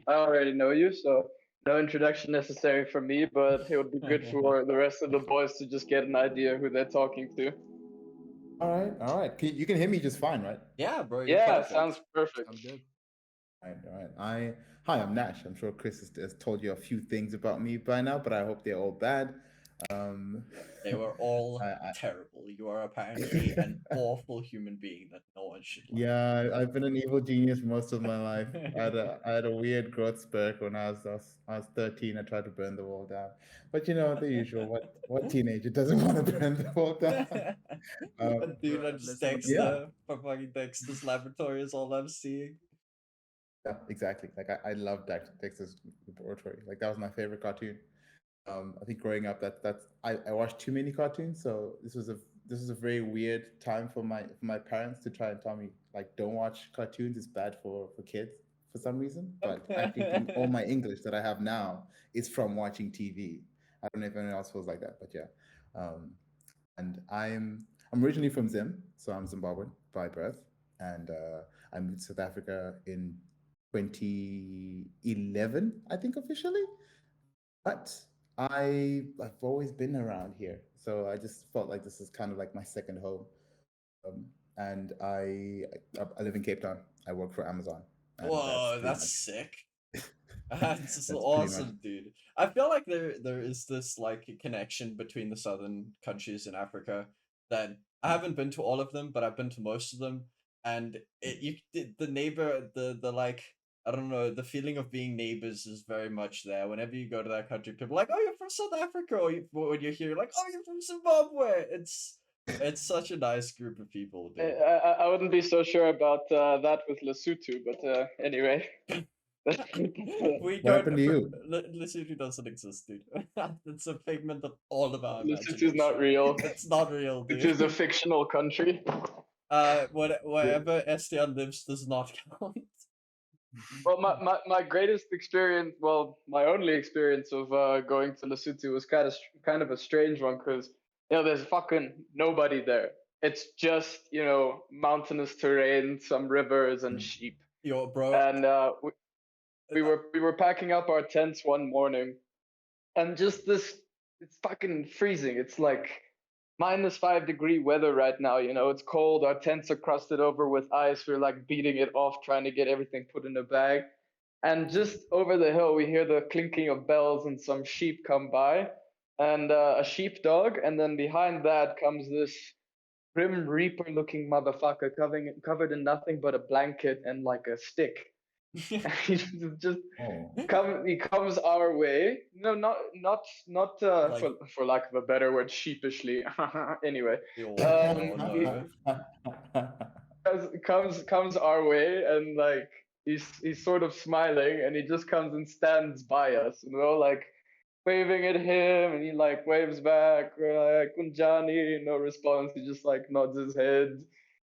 I already know you, so no introduction necessary for me, but it would be good for the rest of the boys to just get an idea who they're talking to. All right, all right. You can hear me just fine, right? Yeah, bro, you're Yeah, perfect. sounds perfect. Sounds good. All right, all right. Hi, I'm Nash. I'm sure Chris has told you a few things about me by now, but I hope they're all bad. Um, They were all I terrible. You are apparently an awful human being that no one should like. Yeah, I've been an evil genius most of my life. I had a weird growth spurt when I was 13. I tried to burn the wall down, but you know the usual. What teenager doesn't want to burn the wall down? A Um, dude Bro, on just listen, yeah, Dexter, for fucking Dexter's Laboratory is all I'm seeing. yeah, exactly. Like I love Dexter's Laboratory. Like that was my favorite cartoon. I think growing up, I watched too many cartoons, so this was a very weird time for my parents to try and tell me like don't watch cartoons. It's bad for kids for some reason. But I think all my English that I have now is from watching TV. I don't know if anyone else feels like that, but yeah. Um, and I'm originally from Zim, so I'm Zimbabwean by birth, and I moved to South Africa in 2011, I think officially. But I've always been around here, so I just felt like this is kind of like my second home. And I live in Cape Town. I work for Amazon, and that's Whoa, pretty that's much sick. That's just that's pretty much. awesome, dude. I feel like there is this like connection between the southern countries in Africa that I haven't been to all of them, but I've been to most of them, and the neighbor the like I don't know, the feeling of being neighbors is very much there. Whenever you go to that country, people are like, oh, you're from South Africa, or when you're here, like, oh, you're from Zimbabwe. It's such a nice group of people, I, dude. I wouldn't be so sure about that with Lesotho, but anyway. We What don't. happened to you? Lesotho doesn't exist, dude. It's a figment of all of our Lesotho's not imagination. real. It's not real, It is a dude. fictional country. Wherever Estian lives does not count. Well, my greatest experience, well, my only experience of going to Lesotho was kind of a strange one because there's fucking nobody there. It's just mountainous terrain, some rivers and Mm. sheep. Yo, bro. And we were packing up our tents one morning, and just it's fucking freezing. It's like -5 degree weather right now. It's cold. Our tents are crusted over with ice. We're like beating it off, trying to get everything put in a bag. And just over the hill, we hear the clinking of bells and some sheep come by, and a sheepdog. And then behind that comes this grim reaper-looking motherfucker covered in nothing but a blanket and like a stick. He just Oh, he comes our way. No, not Like, for lack of a better word, sheepishly. Anyway, oh he no. comes our way, and like he's sort of smiling, and he just comes and stands by us, and we're all like waving at him, and he like waves back. We're like Kunjani, no response. He just like nods his head.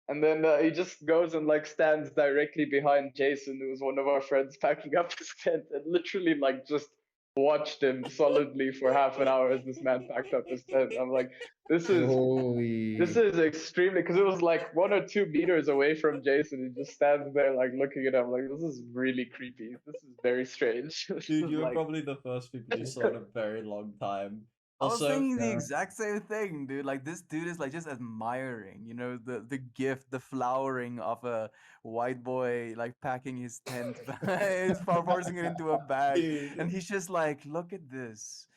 And then he just goes and like stands directly behind Jason, who was one of our friends packing up his tent, and literally like just watched him solidly for half an hour as this man packed up his tent. I'm like, this is this holy! is extremely, because it was like 1 or 2 meters away from Jason. He just stands there like looking at him like, this is really creepy. This is very strange. This Dude, is you were like, probably the first people you saw in a very long time. I was Also, thinking the Yeah. exact same thing, dude. Like this dude is like just admiring, the gift, the flowering of a white boy like packing his tent, is forcing it into a bag, and dude, he's just like, look at this.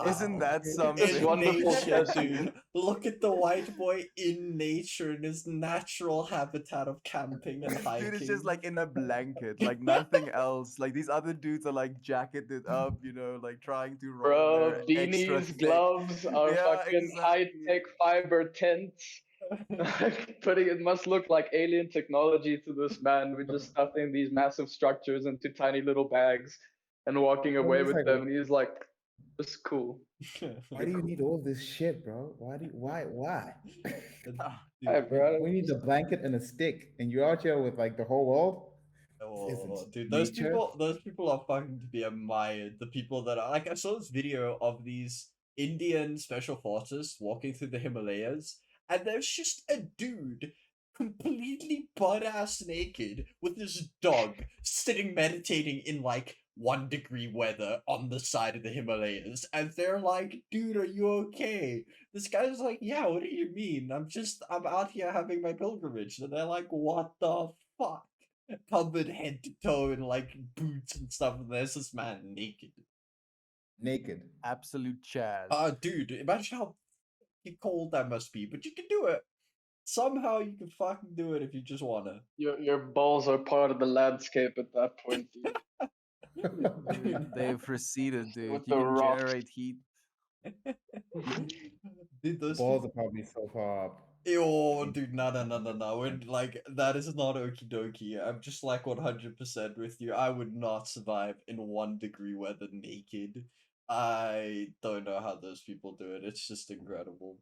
Isn't wow. that it's something? In wonderful nature, specimen. dude. Look at the white boy in nature in his natural habitat of camping and This dude is just hiking. like in a blanket, like nothing else. Like these other dudes are like jacketed up, like trying to roll Bro, their extra beanies, thick. gloves, our Yeah, fucking exactly. high-tech fiber tents. Putting it must look like alien technology to this man. We're just stuffing these massive structures into tiny little bags and walking I was away just with like, them. And he's like, "This is cool." why do you need all this shit, bro? Why? Ah, Hi, Dude, bro. We need the blanket and a stick, and you're out here with like the whole world. This isn't oh, dude, nature. those people are fucking to be admired. The people that are like, I saw this video of these Indian special forces walking through the Himalayas, and there's just a dude completely butt-ass naked with his dog sitting meditating in like 1 degree weather on the side of the Himalayas, and they're like, dude, are you okay? This guy's like, yeah, what do you mean? I'm out here having my pilgrimage. And they're like, what the fuck? Covered head to toe in like boots and stuff, and there's this man naked. Naked. Absolute Chaz. Dude, imagine how cold that must be, but you can do it. Somehow you can fucking do it if you just wanna. Your balls are part of the landscape at that point, Dude, they've receded, dude. With You the can rocks. generate heat. Dude, The those balls people. are probably so far up. Ew, dude, no. When, like, that is not okie dokie. I'm just like 100% with you. I would not survive in 1 degree weather naked. I don't know how those people do it. It's just incredible.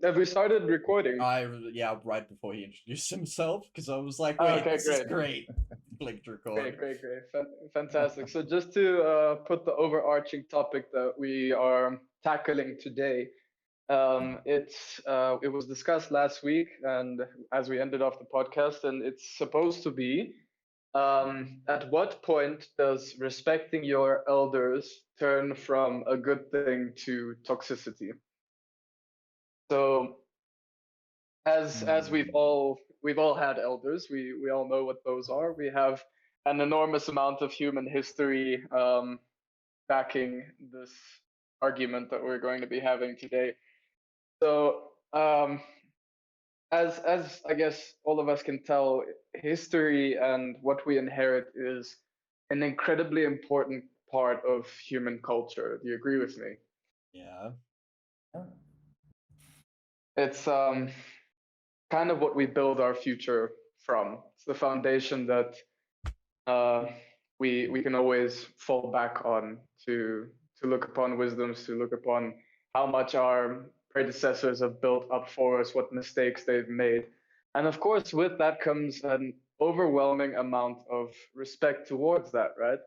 Have we started recording? Yeah, right before he introduced himself, because I was like, Oh, wait, okay, this is great. great. Clicked record. Great. Fantastic. So just to put the overarching topic that we are tackling today, it was discussed last week, and as we ended off the podcast, and it's supposed to be, at what point does respecting your elders turn from a good thing to toxicity? So as we've all had elders, we all know what those are. We have an enormous amount of human history backing this argument that we're going to be having today. So as I guess all of us can tell, history and what we inherit is an incredibly important part of human culture. Do you agree with me? Yeah. It's kind of what we build our future from. It's the foundation that we can always fall back on to look upon wisdoms, to look upon how much our predecessors have built up for us, what mistakes they've made. And of course, with that comes an overwhelming amount of respect towards that, right?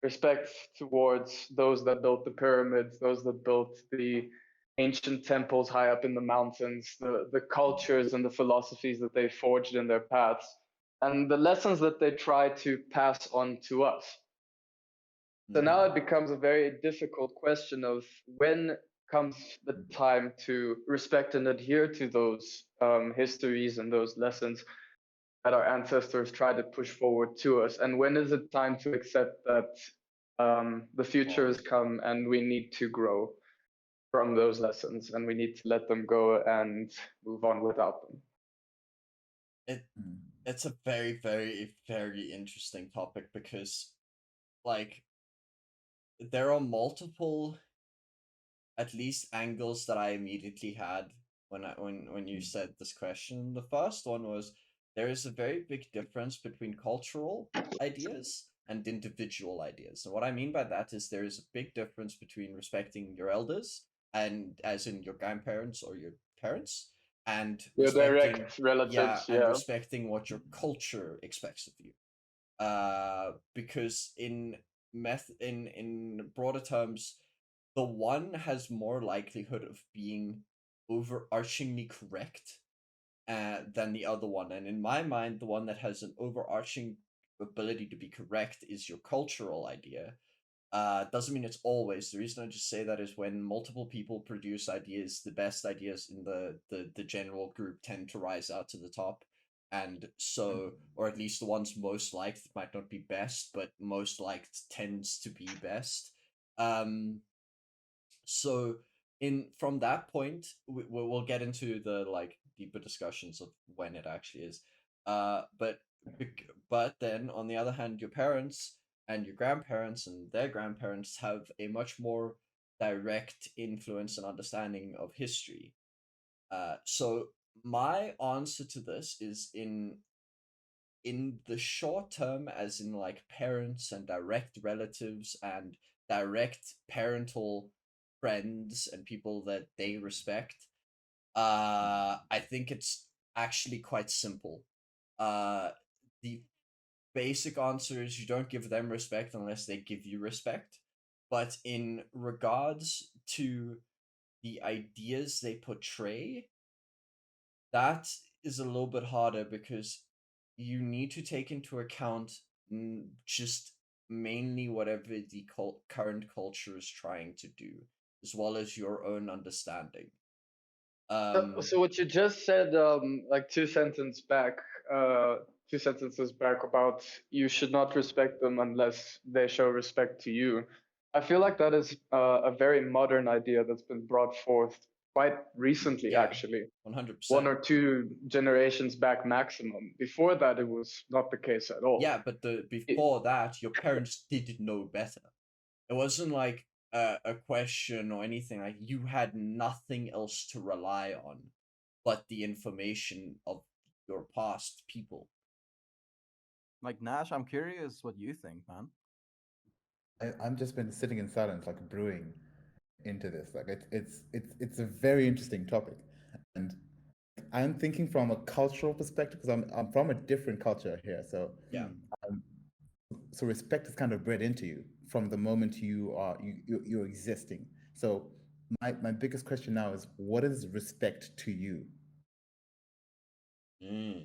Respect towards those that built the pyramids, those that built the ancient temples high up in the mountains, the cultures and the philosophies that they forged in their paths, and the lessons that they try to pass on to us. So now it becomes a very difficult question of when comes the time to respect and adhere to those histories and those lessons that our ancestors tried to push forward to us, and when is it time to accept that the future has come and we need to grow from those lessons and we need to let them go and move on without them. It's a very, very, very interesting topic because, like, there are multiple, at least, angles that I immediately had when you said this question. The first one was there is a very big difference between cultural ideas and individual ideas. And what I mean by that is there is a big difference between respecting your elders, and as in your grandparents or your parents, and Your respecting direct relatives, yeah. respecting what your culture expects of you. Because in broader terms, the one has more likelihood of being overarchingly correct than the other one. And in my mind, the one that has an overarching ability to be correct is your cultural idea. Doesn't mean it's always. The reason I just say that is when multiple people produce ideas, the best ideas in the general group tend to rise out to the top. And so, or at least the ones most liked might not be best, but most liked tends to be best. So in from that point, we'll get into the like deeper discussions of when it actually is. But but then on the other hand, your parents and your grandparents and their grandparents have a much more direct influence and understanding of history. So my answer to this is in the short term, as in like parents and direct relatives and direct parental friends and people that they respect, I think it's actually quite simple. Uh the basic answer is you don't give them respect unless they give you respect. But in regards to the ideas they portray, that is a little bit harder because you need to take into account just mainly whatever the current culture is trying to do, as well as your own understanding. So what you just said, like two sentences back about you should not respect them unless they show respect to you. I feel like that is a very modern idea that's been brought forth quite recently, Yeah, actually. 100%. 1 or 2 generations back maximum. Before that, it was not the case at all. Yeah, but before that, your parents didn't know better. It wasn't like a question or anything. Like you had nothing else to rely on but the information of your past people. Like Nash, I'm curious what you think, man. I'm just been sitting in silence, like brewing into this. Like it's a very interesting topic, and I'm thinking from a cultural perspective because I'm from a different culture here. So Yeah. um, so respect is kind of bred into you from the moment you're existing. So my biggest question now is, what is respect to you? Mm.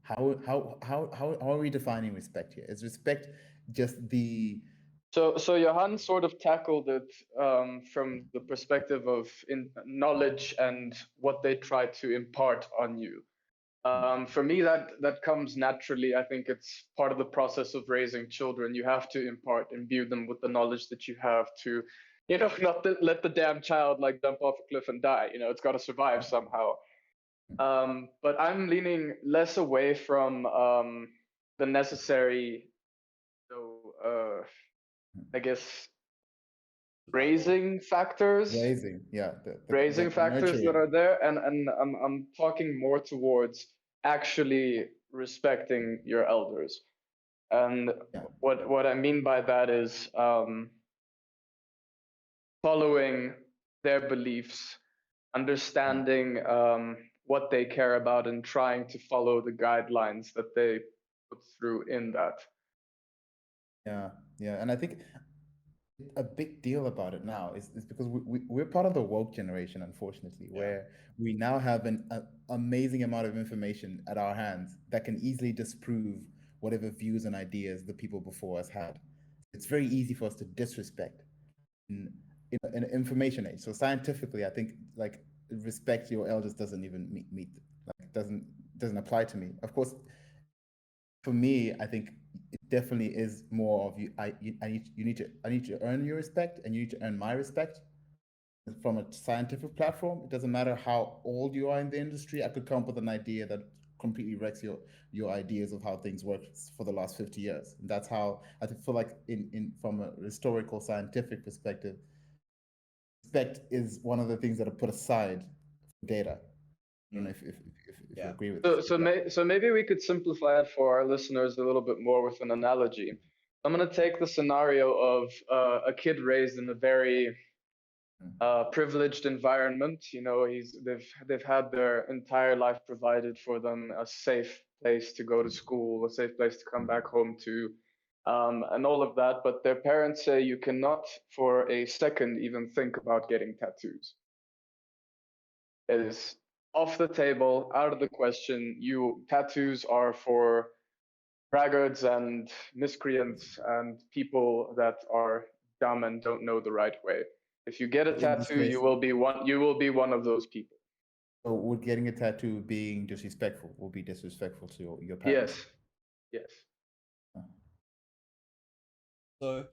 How how are we defining respect here? Is respect just the So Johan sort of tackled it from the perspective of knowledge and what they try to impart on you. For me, that comes naturally. I think it's part of the process of raising children. You have to imbue them with the knowledge that you have to, not let the damn child like jump off a cliff and die. It's got to survive somehow. But I'm leaning less away from the necessary, so I guess Survival. raising, yeah, raising the factors that nurturing. are there, and I'm talking more towards actually respecting your elders. And Yeah, what I mean by that is following their beliefs, understanding what they care about, and trying to follow the guidelines that they put through in that. yeah, and I think a big deal about it now is because we're part of the woke generation, unfortunately, Yeah. where we now have an amazing amount of information at our hands that can easily disprove whatever views and ideas the people before us had. It's very easy for us to disrespect in an information age. So scientifically, I think like respect your elders doesn't even meet like doesn't apply to me. Of course, for me, I think it definitely is more of I need to earn your respect, and you need to earn my respect from a scientific platform. It doesn't matter how old you are in the industry. I could come up with an idea that completely wrecks your ideas of how things work for the last 50 years. And that's how I feel like in from a historical scientific perspective, respect is one of the things that are put aside for data. I don't know if you Yeah. agree with So maybe we could simplify it for our listeners a little bit more with an analogy. I'm going to take the scenario of a kid raised in a very privileged environment. They've had their entire life provided for them, a safe place to go to school, a safe place to come back home to, and all of that. But their parents say you cannot, for a second, even think about getting tattoos. It is off the table, out of the question. Tattoos are for braggarts and miscreants and people that are dumb and don't know the right way. If you get a in this tattoo, case. you will be one of those people. So would getting a tattoo being disrespectful, will be disrespectful to your parents? Yes. Yes. So,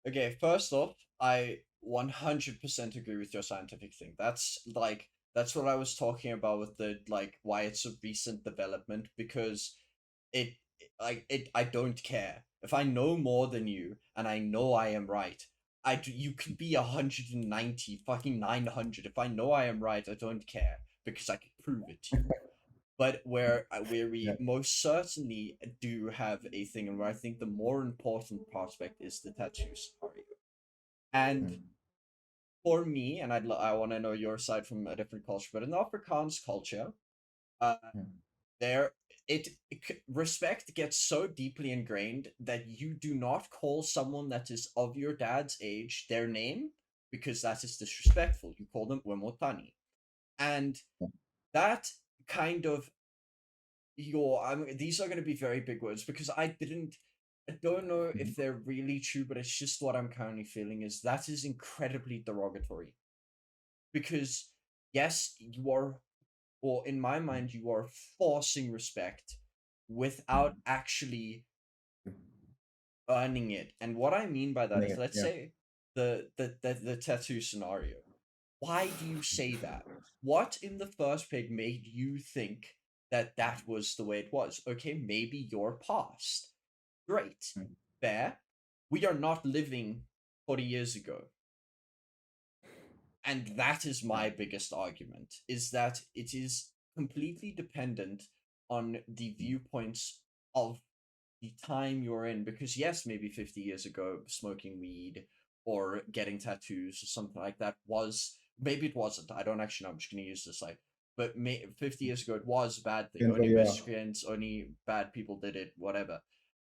okay, first off, I 100% agree with your scientific thing. That's what I was talking about with the like why it's a recent development because it I don't care. If I know more than you and I know I am right, you could be 190 fucking 900. If I know I am right, I don't care because I can prove it to you. But where Yeah. we most certainly do have a thing, and where I think the more important prospect is the tattoo scenario. And Mm. for me, and I want to know your side from a different culture, but in the Afrikaans culture, uh, Mm. there respect gets so deeply ingrained that you do not call someone that is of your dad's age their name, because that is disrespectful. You call them Wemotani. And that kind of these are going to be very big words, because I don't know if they're really true, but it's just what I'm currently feeling, is that is incredibly derogatory. Because yes, you are, or in my mind, you are forcing respect without actually earning it. And what I mean by that is, let's say the tattoo scenario. Why do you say that? What in the first place made you think that that was the way it was? Okay, maybe you're past. Great. Fair. We are not living 40 years ago. And that is my biggest argument, is that it is completely dependent on the viewpoints of the time you're in. Because yes, maybe 50 years ago, smoking weed or getting tattoos or something like that was, maybe it wasn't, I don't actually know, I'm just going to use this like, but 50 years ago it was a bad thing. Only miscreants, only bad people did it, whatever.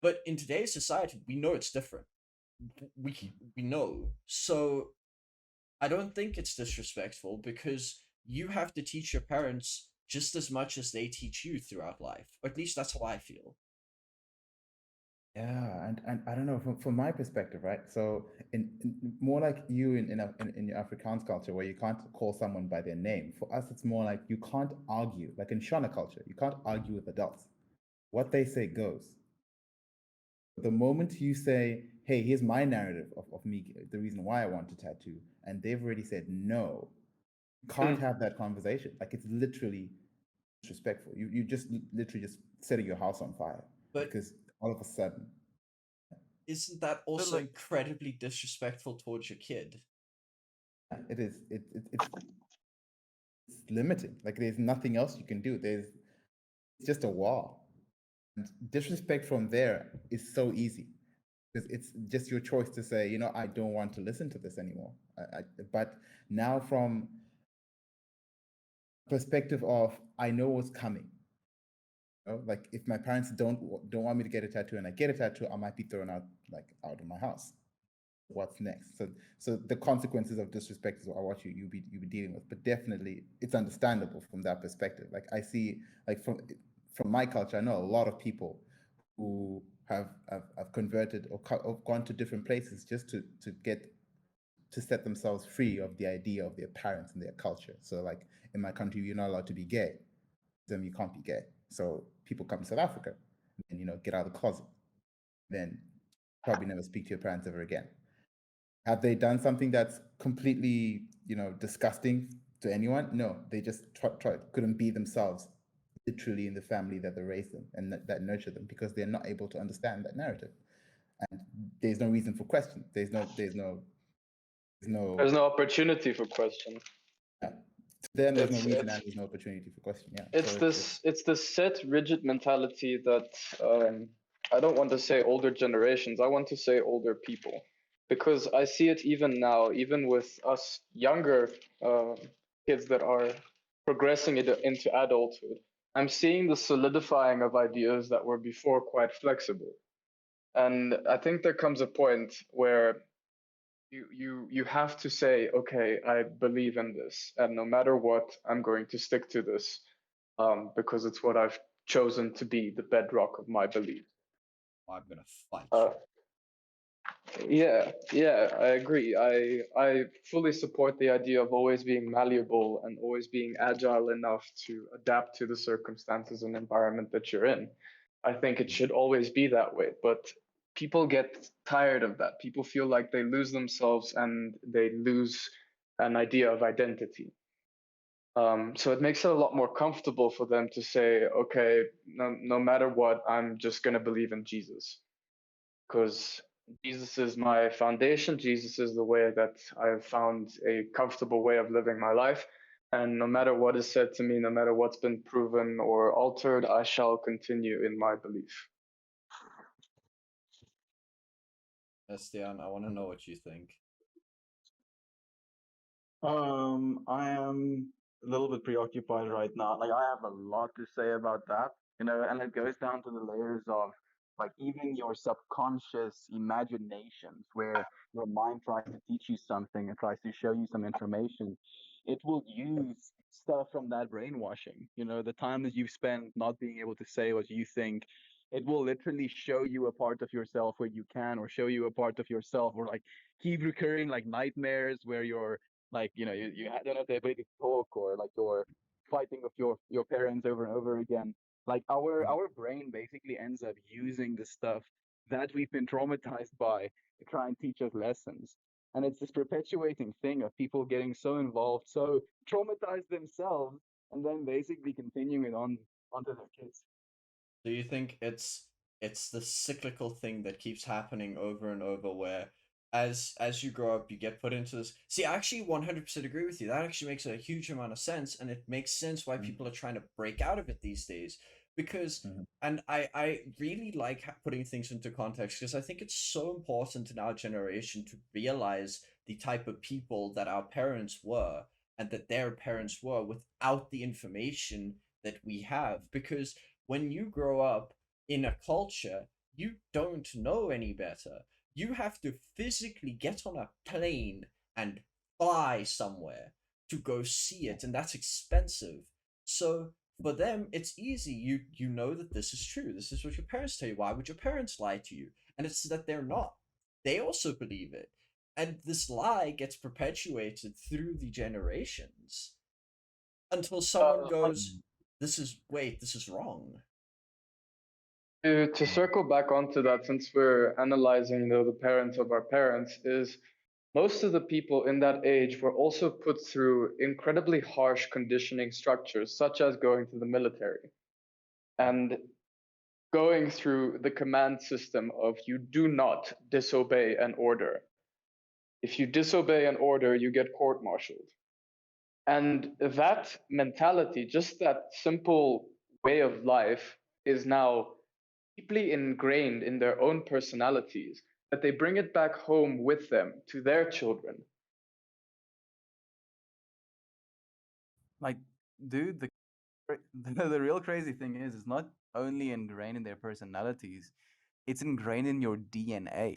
But in today's society, we know it's different. We know. So I don't think it's disrespectful, because you have to teach your parents just as much as they teach you throughout life. Or at least that's how I feel. Yeah, and I don't know, from my perspective, right? So in more like you in your Afrikaans culture, where you can't call someone by their name. For us, it's more like you can't argue. Like in Shona culture, you can't argue with adults. What they say goes. The moment you say, "Hey, here's my narrative of me, the reason why I want to tattoo," and they've already said no, you can't have that conversation. Like it's literally disrespectful. You just literally just setting your house on fire, But because all of a sudden. isn't that also incredibly disrespectful towards your kid? It is. It's limiting. Like there's nothing else you can do. It's just a wall. And disrespect from there is so easy, because it's just your choice to say, I don't want to listen to this anymore. But now from perspective of, I know what's coming. Like if my parents don't want me to get a tattoo and I get a tattoo, I might be thrown out of my house. What's next? So the consequences of disrespect is what you'll be dealing with. But definitely, it's understandable from that perspective. Like I see, like from my culture, I know a lot of people who have converted or gone to different places just to set themselves free of the idea of their parents and their culture. So like in my country, you're not allowed to be gay. Then you can't be gay. So people come to South Africa and get out of the closet. Then probably never speak to your parents ever again. Have they done something that's completely, disgusting to anyone? No, they just couldn't be themselves, literally in the family that they raised them and that nurtured them, because they're not able to understand that narrative. And there's no reason for question. There's no opportunity for question. Yeah. To them, there's no reason and there's no opportunity for question. Yeah. It's this set rigid mentality that I don't want to say older generations. I want to say older people, because I see it even now, even with us younger kids that are progressing into adulthood. I'm seeing the solidifying of ideas that were before quite flexible. And I think there comes a point where you have to say, okay, I believe in this, and no matter what, I'm going to stick to this, because it's what I've chosen to be the bedrock of my belief. I'm gonna fight you. Yeah, I agree. I fully support the idea of always being malleable and always being agile enough to adapt to the circumstances and environment that you're in. I think it should always be that way, but people get tired of that. People feel like they lose themselves and they lose an idea of identity. So it makes it a lot more comfortable for them to say, okay, no matter what, I'm just going to believe in Jesus, because Jesus is my foundation. Jesus is the way that I've found a comfortable way of living my life. And no matter what is said to me, no matter what's been proven or altered, I shall continue in my belief. Estian, I want to know what you think. I am a little bit preoccupied right now. Like I have a lot to say about that, and it goes down to the layers of like even your subconscious imaginations where your mind tries to teach you something and tries to show you some information. It will use stuff from that brainwashing. The time that you've spent not being able to say what you think, it will literally show you a part of yourself where you can, or show you a part of yourself, or like keep recurring like nightmares where you're like don't have the ability to talk, or like you're fighting with your parents over and over again. Like our brain basically ends up using the stuff that we've been traumatized by to try and teach us lessons. And it's this perpetuating thing of people getting so involved, so traumatized themselves, and then basically continuing it on onto their kids. Do you think it's the cyclical thing that keeps happening over and over where as you grow up you get put into this. See, I actually 100% agree with you. That actually makes a huge amount of sense, and it makes sense why Mhm. people are trying to break out of it these days because Mhm. and I really like putting things into context because I think it's so important in our generation to realize the type of people that our parents were and that their parents were without the information that we have, because when you grow up in a culture, you don't know any better. You have to physically get on a plane and fly somewhere to go see it, and that's expensive. So for them, it's easy. You know that this is true. This is what your parents tell you. Why would your parents lie to you? And it's that they're not. They also believe it. And this lie gets perpetuated through the generations until someone On goes, this is wrong. to circle back onto that, since we're analyzing the parents of our parents, is most of the people in that age were also put through incredibly harsh conditioning structures, such as going to the military and going through the command system of you do not disobey an order. If you disobey an order, you get court martialed. And that mentality, just that simple way of life, is now deeply ingrained in their own personalities, that they bring it back home with them to their children. Like, dude, the real crazy thing is, it's not only ingrained in their personalities, it's ingrained in your DNA,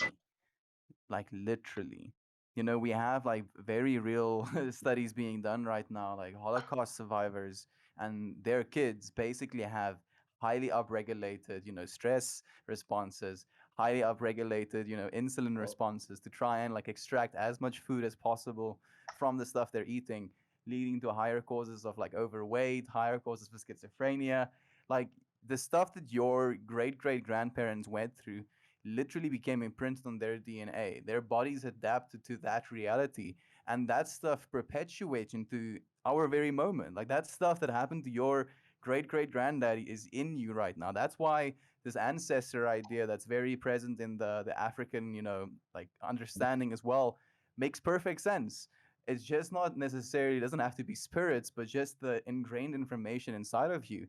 like literally. We have like very real studies being done right now, like Holocaust survivors and their kids basically have highly upregulated, stress responses, highly upregulated, insulin responses to try and like extract as much food as possible from the stuff they're eating, leading to higher causes of like overweight, higher causes for schizophrenia. Like the stuff that your great great grandparents went through literally became imprinted on their DNA. Their bodies adapted to that reality. And that stuff perpetuates into our very moment. Like that stuff that happened to your great great granddaddy is in you right now. That's why this ancestor idea that's very present in the African, like understanding as well, makes perfect sense. It's just not necessarily, it doesn't have to be spirits, but just the ingrained information inside of you.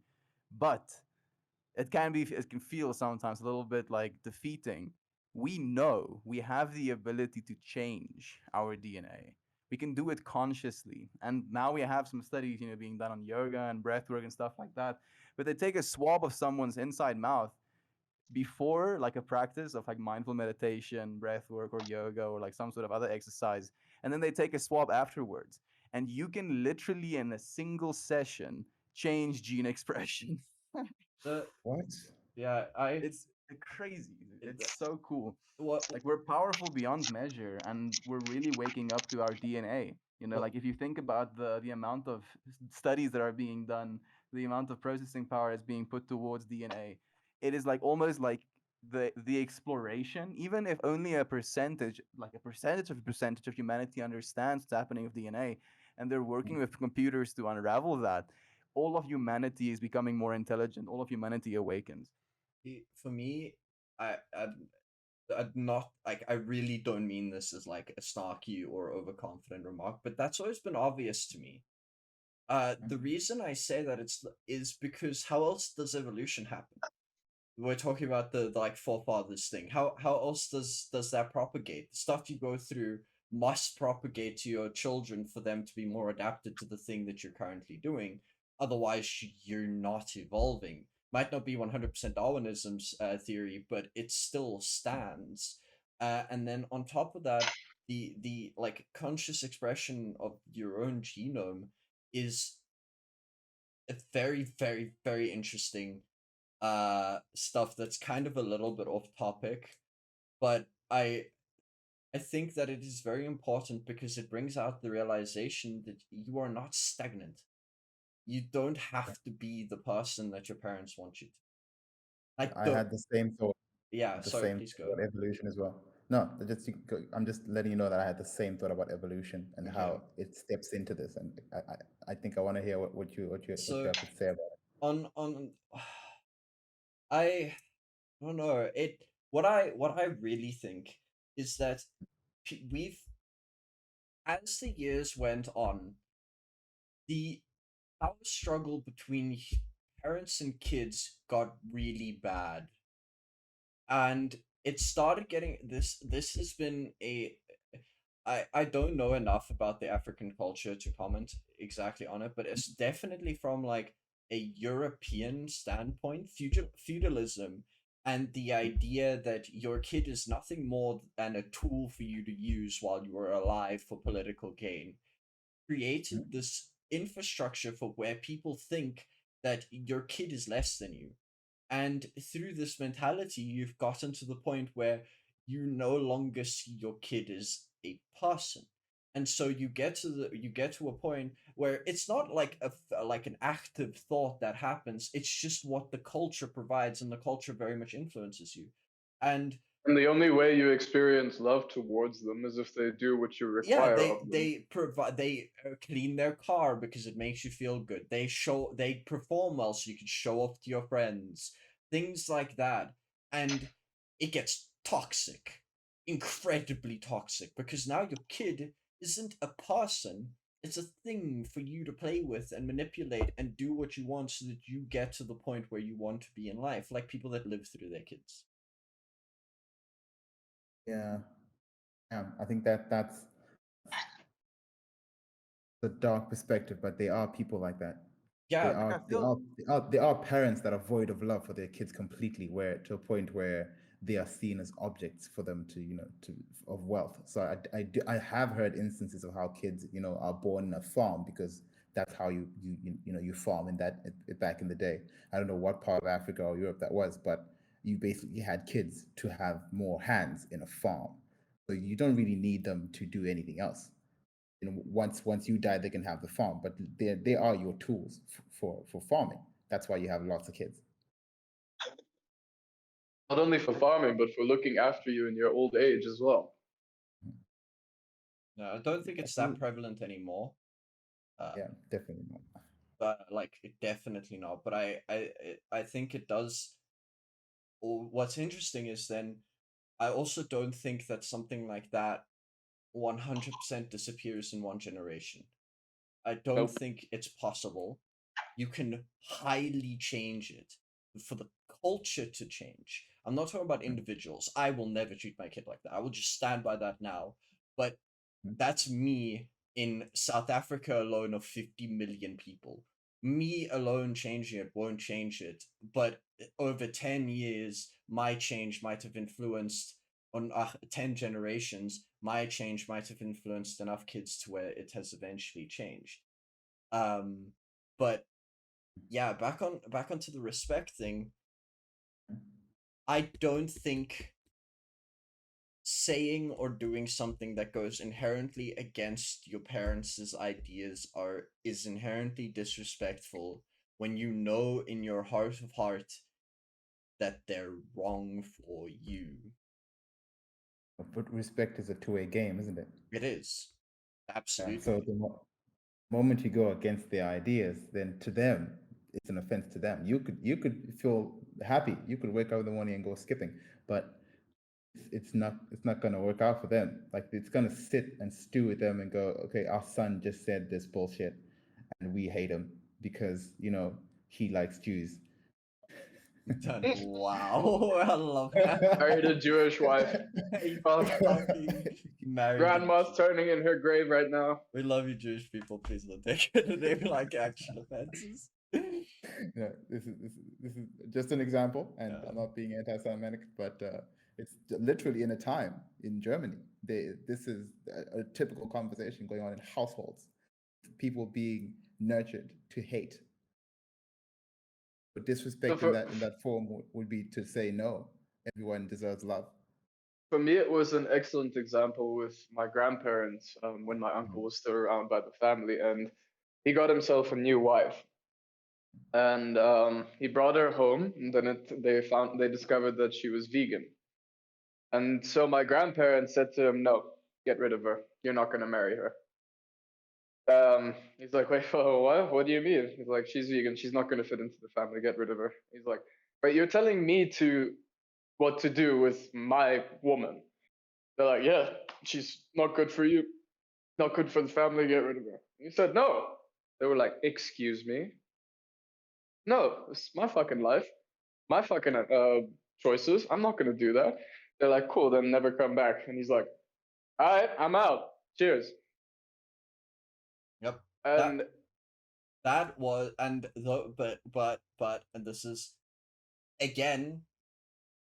But it can feel sometimes a little bit like defeating. We know we have the ability to change our DNA. We can do it consciously. And now we have some studies, being done on yoga and breath work and stuff like that. But they take a swab of someone's inside mouth before like a practice of like mindful meditation, breath work, or yoga, or like some sort of other exercise. And then they take a swab afterwards. And you can literally in a single session change gene expression. The What? yeah, I It's crazy. it, It's so cool. what Like we're powerful beyond measure, and we're really waking up to our DNA. what Like if you think about the amount of studies that are being done, the amount of processing power is being put towards DNA, it is like almost like the exploration, even if only a percentage, like a percentage of humanity understands what's happening with DNA, and they're working with computers to unravel that. All of humanity is becoming more intelligent. All of humanity awakens. for me, I'd not like I really don't mean this as like a snarky or overconfident remark, but that's always been obvious to me. The reason I say that it's is because how else does evolution happen? We're talking about the like forefathers thing. How else does that propagate? The stuff you go through must propagate to your children for them to be more adapted to the thing that you're currently doing. Otherwise, you're not evolving. Might not be 100% Darwinism's theory, but it still stands. And then on top of that, the like conscious expression of your own genome is a very, very, very interesting stuff that's kind of a little bit off topic, but I think that it is very important because it brings out the realization that you are not stagnant. You don't have to be the person that your parents want you to. I Don't. had the same thought. Yeah, The sorry, same please thought go. about evolution as well. No, I'm just letting you know that I had the same thought about evolution and Okay. how it steps into this, and I think I want to hear what you So have to say about it. on I don't know. What I really think is that we've, as the years went on, the power struggle between parents and kids got really bad, and it started getting this has been a I don't know enough about the African culture to comment exactly on it, but it's definitely from like a European standpoint, feudalism, and the idea that your kid is nothing more than a tool for you to use while you are alive for political gain, created this infrastructure for where people think that your kid is less than you. And through this mentality, you've gotten to the point where you no longer see your kid as a person. And so you get to a point where it's not like like an active thought that happens. It's just what the culture provides, and the culture very much influences you. And And the only way you experience love towards them is if they do what you yeah, require of them. they clean their car because it makes you feel good. They perform well so you can show off to your friends, things like that. And it gets toxic, incredibly toxic, because now your kid isn't a person, it's a thing for you to play with and manipulate and do what you want so that you get to the point where you want to be in life, like people that live through their kids. Yeah, yeah. I think that's the dark perspective, but there are people like that. Yeah, I feel There are parents that are void of love for their kids completely, where to a point where they are seen as objects for them to, to of wealth. So I have heard instances of how kids, are born in a farm because that's how you farm in that back in the day. I don't know what part of Africa or Europe that was, but you basically had kids to have more hands in a farm. So you don't really need them to do anything else. Once you die, they can have the farm, but they are your tools for farming. That's why you have lots of kids. Not only for farming, but for looking after you in your old age as well. no, I don't think it's that prevalent anymore. Yeah, definitely not. But like definitely not. But I think it does. What's interesting is then I also don't think that something like that 100% disappears in one generation. I don't Nope. think it's possible. You can highly change it for the culture to change. I'm not talking about individuals. I will never treat my kid like that. I will just stand by that now. But that's me in South Africa alone of 50 million people. Me alone changing it won't change it. But over 10 years, my change might have influenced, on 10 generations, my change might have influenced enough kids to where it has eventually changed. But yeah, back onto the respect thing. I don't think saying or doing something that goes inherently against your parents' ideas is inherently disrespectful when you know in your heart of heart that they're wrong for you. But respect is a two-way game, isn't it? It is. Yeah. Absolutely. So the moment you go against their ideas, then to them it's an offense to them. You could feel happy. You could wake up in the morning and go skipping, but it's not going to work out for them. Like it's going to sit and stew with them and go, okay, our son just said this bullshit, and we hate him because he likes Jews. Done. Wow, I love that. Married a Jewish wife. He Well, fucking married. Grandma's turning in her grave right now. We love you, Jewish people. Please don't take it to name like actual offenses. Yeah, this is just an example, and Yeah. I'm not being anti-Semitic, but it's literally in a time in Germany. This is a typical conversation going on in households. People being nurtured to hate. But disrespect for- in that form would be to say no. Everyone deserves love. For me, it was an excellent example with my grandparents when my uncle was still around by the family, and he got himself a new wife. And he brought her home, and then they discovered that she was vegan. And so my grandparents said to him, "No, get rid of her. You're not gonna marry her." He's like, "Wait, what? What do you mean?" He's like, "She's vegan. She's not gonna fit into the family. Get rid of her." He's like, "Wait, you're telling me what to do with my woman?" They're like, "Yeah, she's not good for you. Not good for the family. Get rid of her." He said, "No." They were like, "Excuse me? No, it's my fucking life, my fucking choices. I'm not gonna do that." They're like, "Cool, then never come back." And he's like, "All right, I'm out. Cheers." Yep. And That was, and though, but, and this is again,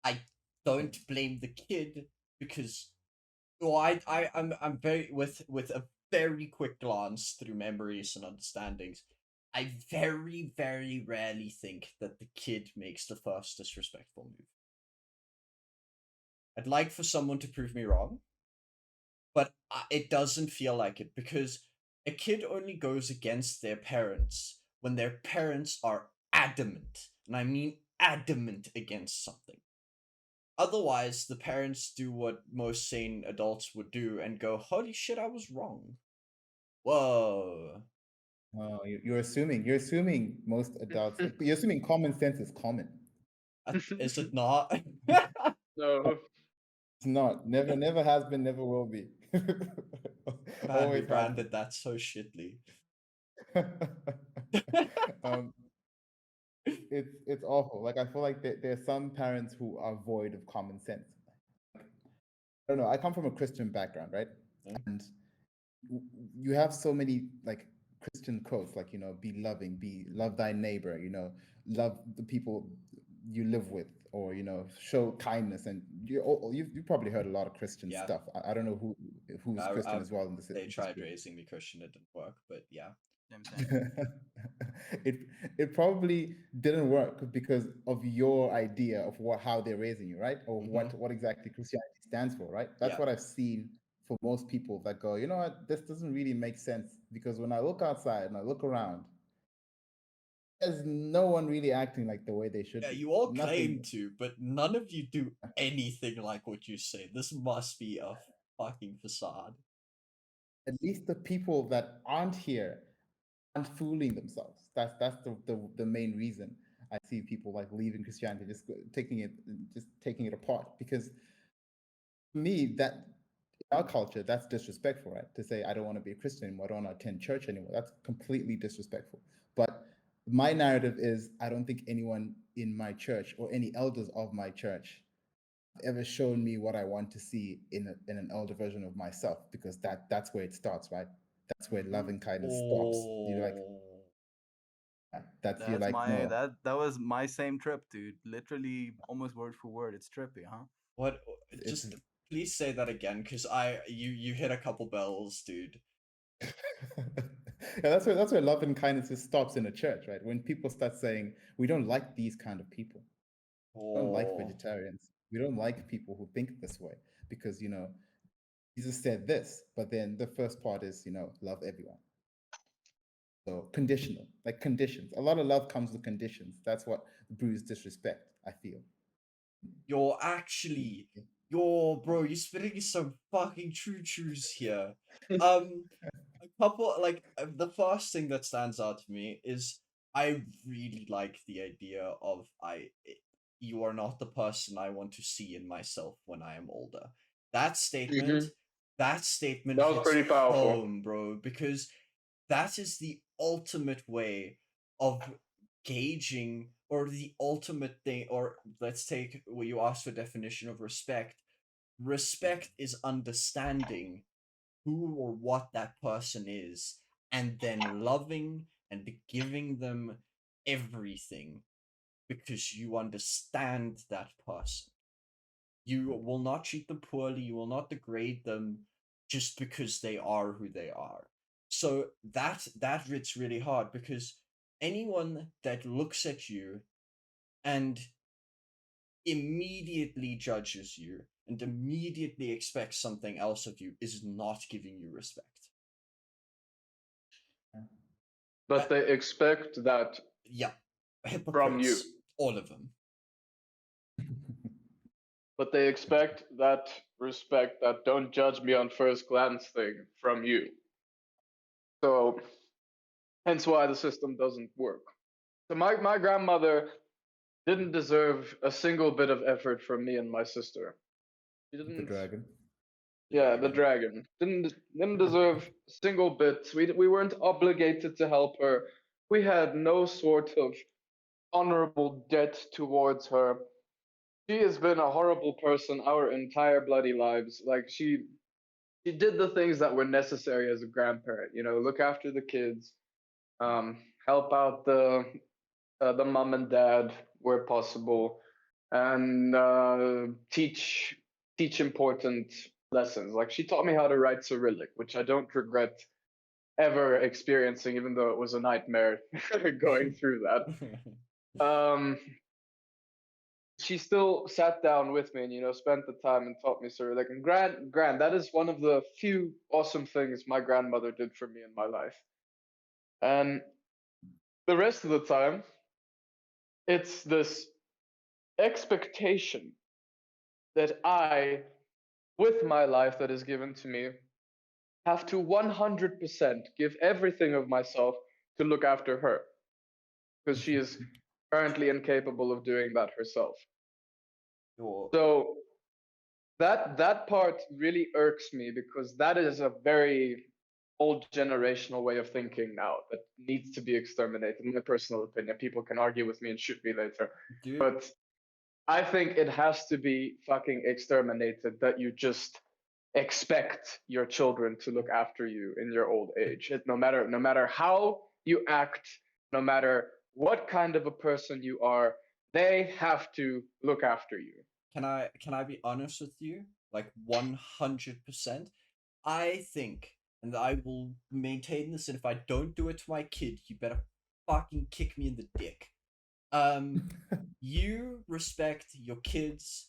I don't blame the kid because, well, I'm very with a very quick glance through memories and understandings. I very, very rarely think that the kid makes the first disrespectful move. I'd like for someone to prove me wrong, but it doesn't feel like it because a kid only goes against their parents when their parents are adamant, and I mean adamant against something. Otherwise, the parents do what most sane adults would do and go, "Holy shit, I was wrong." Whoa. Oh, you're assuming most adults. You're assuming common sense is common. Is it not? no, It's not. Never has been. Never will be. Always has Branded, that's so shitly. um, it's awful. Like I feel like there are some parents who are void of common sense. I don't know. I come from a Christian background, right? Yeah. And you have so many like Christian quotes, like be loving, be love thy neighbor, love the people you live with, or show kindness. And you've probably heard a lot of Christian Yeah. stuff. I don't know who's Christian as well in this. They tried raising me Christian, it didn't work, but yeah. It probably didn't work because of your idea of how they're raising you, right? Or what exactly Christianity stands for, right? That's what I've seen for most people that go, you know what, this doesn't really make sense, because when I look outside and I look around, there's no one really acting like the way they should be. You all claim to, but none of you do anything like what you say. This must be a fucking facade. At least the people that aren't here aren't fooling themselves. That's the main reason I see people like leaving Christianity, just taking it apart. Because for me, that in our culture, that's disrespectful, right? To say I don't want to be a Christian anymore, I don't want to attend church anymore. That's completely disrespectful. But my narrative is, I don't think anyone in my church or any elders of my church have ever shown me what I want to see in an elder version of myself, because that's where it starts, right? That's where loving kindness stops. You're like, you're like, no. That was my same trip, dude. Literally almost word for word. It's trippy, huh? What? Just please say that again, because you hit a couple bells, dude. Yeah, that's where love and kindness just stops in a church, right? When people start saying, we don't like these kind of people. We don't like vegetarians. We don't like people who think this way, because Jesus said this, but then the first part is, love everyone. So conditional, like conditions. A lot of love comes with conditions. That's what brews disrespect, I feel. You're bro, you're spitting some fucking truths here. A couple, like, the first thing that stands out to me is I really like the idea of you are not the person I want to see in myself when I am older. That statement that was hits pretty powerful, home, bro, because that is the ultimate way of gauging or the ultimate thing, or let's take what you asked for definition of respect. Respect is understanding who or what that person is, and then loving and giving them everything because you understand that person. You will not treat them poorly, you will not degrade them just because they are who they are. So that hits really hard because anyone that looks at you and immediately judges you and immediately expects something else of you is not giving you respect. But they expect that Yeah, from you. hypocrites, all of them. But they expect that respect, that don't judge me on first glance thing from you. So, hence why the system doesn't work. So, my grandmother didn't deserve a single bit of effort from me and my sister. She The didn't. dragon. Yeah, the dragon didn't deserve a single bit. We weren't obligated to help her. We had no sort of honorable debt towards her. She has been a horrible person our entire bloody lives. Like she did the things that were necessary as a grandparent. You know, look after the kids, help out the mom and dad where possible, and teach important lessons. Like she taught me how to write Cyrillic, which I don't regret ever experiencing, even though it was a nightmare going through that. She still sat down with me and spent the time and taught me Cyrillic. And grand, that is one of the few awesome things my grandmother did for me in my life. And the rest of the time, it's this expectation that I, with my life that is given to me, have to 100% give everything of myself to look after her because she is currently incapable of doing that herself. Sure. So that part really irks me because that is a very old generational way of thinking now that needs to be exterminated, in my personal opinion. People can argue with me and shoot me later. Dude, But I think it has to be fucking exterminated that you just expect your children to look after you in your old age. No matter how you act, no matter what kind of a person you are, they have to look after you. can I be honest with you? Like 100%. I think, and I will maintain this, and if I don't do it to my kid, you better fucking kick me in the dick. You respect your kids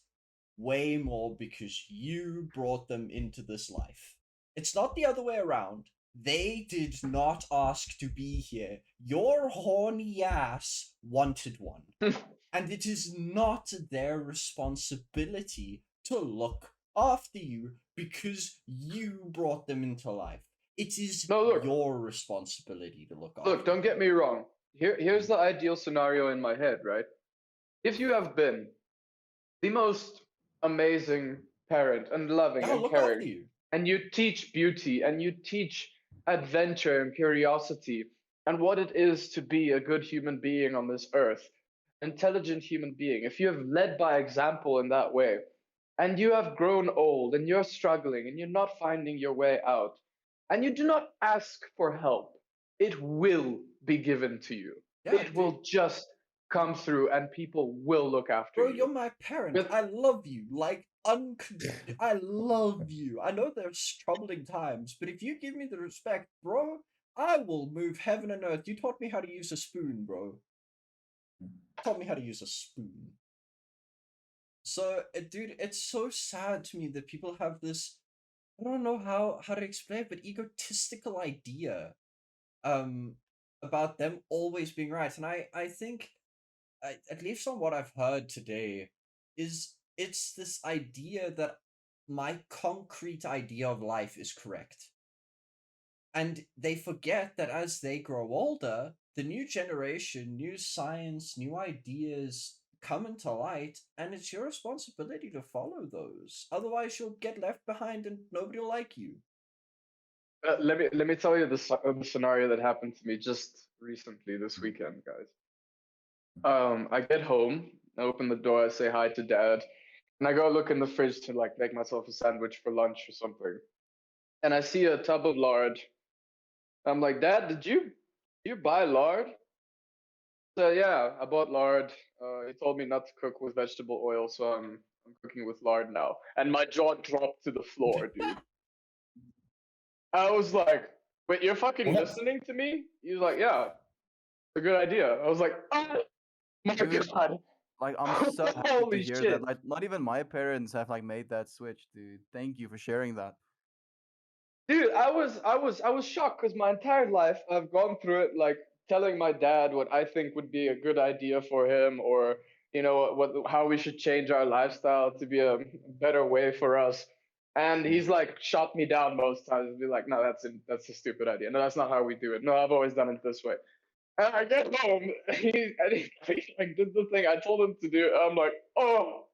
way more because you brought them into this life. It's not the other way around. They did not ask to be here. Your horny ass wanted one. And it is not their responsibility to look after you because you brought them into life. It is your responsibility to look after. Look, don't get me wrong. Here's the ideal scenario in my head, right? If you have been the most amazing parent and loving and look after caring, you. and you teach beauty and you teach adventure and curiosity and what it is to be a good human being on this earth, intelligent human being, if you have led by example in that way, and you have grown old and you're struggling and you're not finding your way out, and you do not ask for help, it will be given to you. Yeah, it will just come through and people will look after Bro, you. you're my parent. I love you. Like, I love you. I know there's troubling times, but if you give me the respect, bro, I will move heaven and earth. You taught me how to use a spoon, bro. You taught me how to use a spoon. So, dude, it's so sad to me that people have this, I don't know how to explain it, but egotistical idea about them always being right. And I think, at least from what I've heard today, is it's this idea that my concrete idea of life is correct. And they forget that as they grow older, the new generation, new science, new ideas come into light, and it's your responsibility to follow those. Otherwise, you'll get left behind and nobody will like you. Let me tell you the scenario that happened to me just recently this weekend, guys. I get home, I open the door, I say hi to dad, and I go look in the fridge to like make myself a sandwich for lunch or something. And I see a tub of lard. I'm like, Dad, did you buy lard? So yeah, I bought lard. He told me not to cook with vegetable oil, so I'm cooking with lard now. And my jaw dropped to the floor, dude. I was like, wait, you're fucking What? listening to me? He was like, yeah, it's a good idea. I was like, oh my Dude, god. like I'm so happy to Holy hear shit. that. Like not even my parents have like made that switch, dude. Thank you for sharing that. Dude, I was shocked because my entire life I've gone through it like telling my dad what I think would be a good idea for him, or what how we should change our lifestyle to be a better way for us. And he's like shot me down most times, be like, no, that's a stupid idea. No, that's not how we do it. No, I've always done it this way. And I get home, he like did the thing I told him to do. I'm like, oh,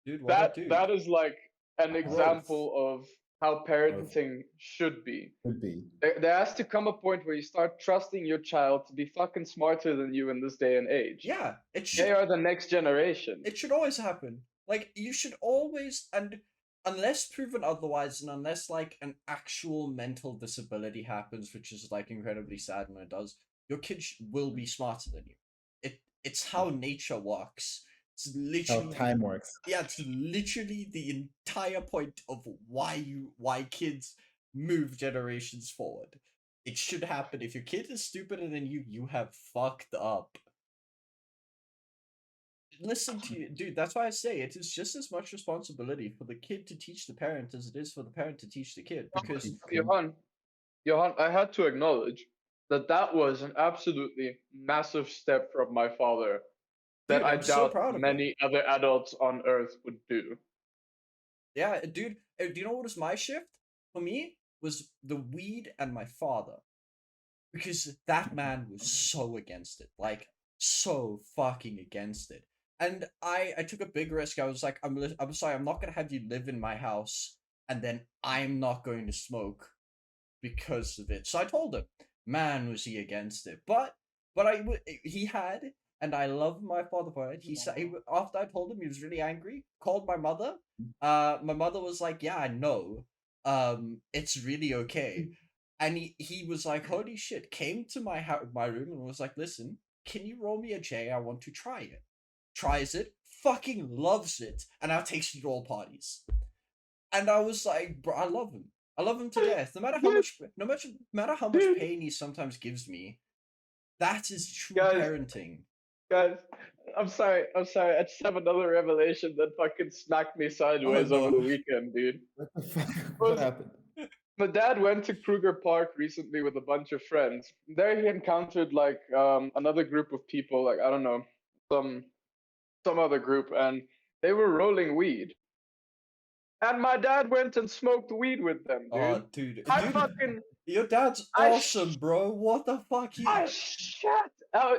Dude, what a that dude. that is like an Growth. example of how parenting should be. Could be. There has to come a point where you start trusting your child to be fucking smarter than you in this day and age. Yeah, it They should are the next generation. it should always happen. Like you should always, and unless proven otherwise, and unless like an actual mental disability happens, which is like incredibly sad when it does, your kid will be smarter than you. It's how nature works. It's How literally time works. yeah, it's literally the entire point of why kids move generations forward. It should happen. If your kid is stupider than you have fucked up. Listen to you, dude. That's why I say it is just as much responsibility for the kid to teach the parent as it is for the parent to teach the kid. Because Johan, I had to acknowledge that that was an absolutely massive step from my father that dude, I I'm so doubt proud of him. many other adults on earth would do. Yeah, dude. Do you know what was my shift? For me, was the weed and my father. Because that man was so against it. Like, so fucking against it. And I took a big risk. I was like, I'm sorry, I'm not gonna have you live in my house, and then I'm not going to smoke because of it. So I told him, man, was he against it. But he had, and I love my father for it. He said after I told him, he was really angry. Called my mother. My mother was like, yeah, I know. It's really okay. And he was like, holy shit. Came to my room and was like, listen, can you roll me a J? I want to try it. Tries it, fucking loves it, and now takes me to all parties. And I was like, bro, I love him. I love him to death. No matter how much pain he sometimes gives me, that is true Guys. parenting. Guys, I'm sorry. I just have another revelation that fucking smacked me sideways no. over the weekend, dude. What the fuck? Was- What happened? My dad went to Kruger Park recently with a bunch of friends. There he encountered like another group of people, like I don't know, some other group, and they were rolling weed. And my dad went and smoked weed with them, dude. Oh, dude. I Dude, fucking your dad's I awesome, bro. What the fuck? I shut.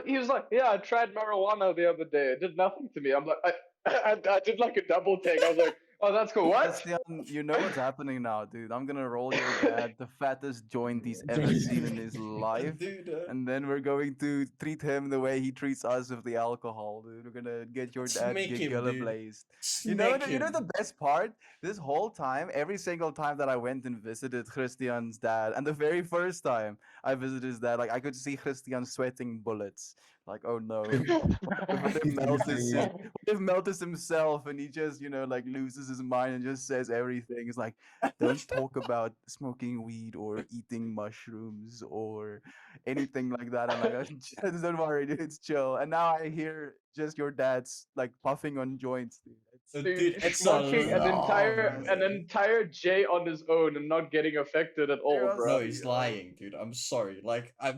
He was like, "Yeah, I tried marijuana the other day. It did nothing to me." I'm like, I did like a double take. I was like, "Oh, that's cool." What? Christian, you know what's happening now, dude. I'm gonna roll your dad the fattest joint he's ever seen in his life. Dude, And then we're going to treat him the way he treats us with the alcohol, dude. We're gonna get your dad Smack him, gigula dude. blazed. smack You know him. the best part? This whole time, every single time that I went and visited Christian's dad, and the very first time I visited his dad, like I could see Christian sweating bullets. Like, oh no. What if He's gonna say, What if Meltus himself and he just, like loses his mind and just says everything? It's like, don't talk about smoking weed or eating mushrooms or anything like that. I'm like, just don't worry, dude, it's chill. And now I hear just your dad's like puffing on joints, dude. Dude, it's smoking a an entire J on his own and not getting affected at all, Seriously. bro. No, he's lying, dude. I'm sorry. Like, I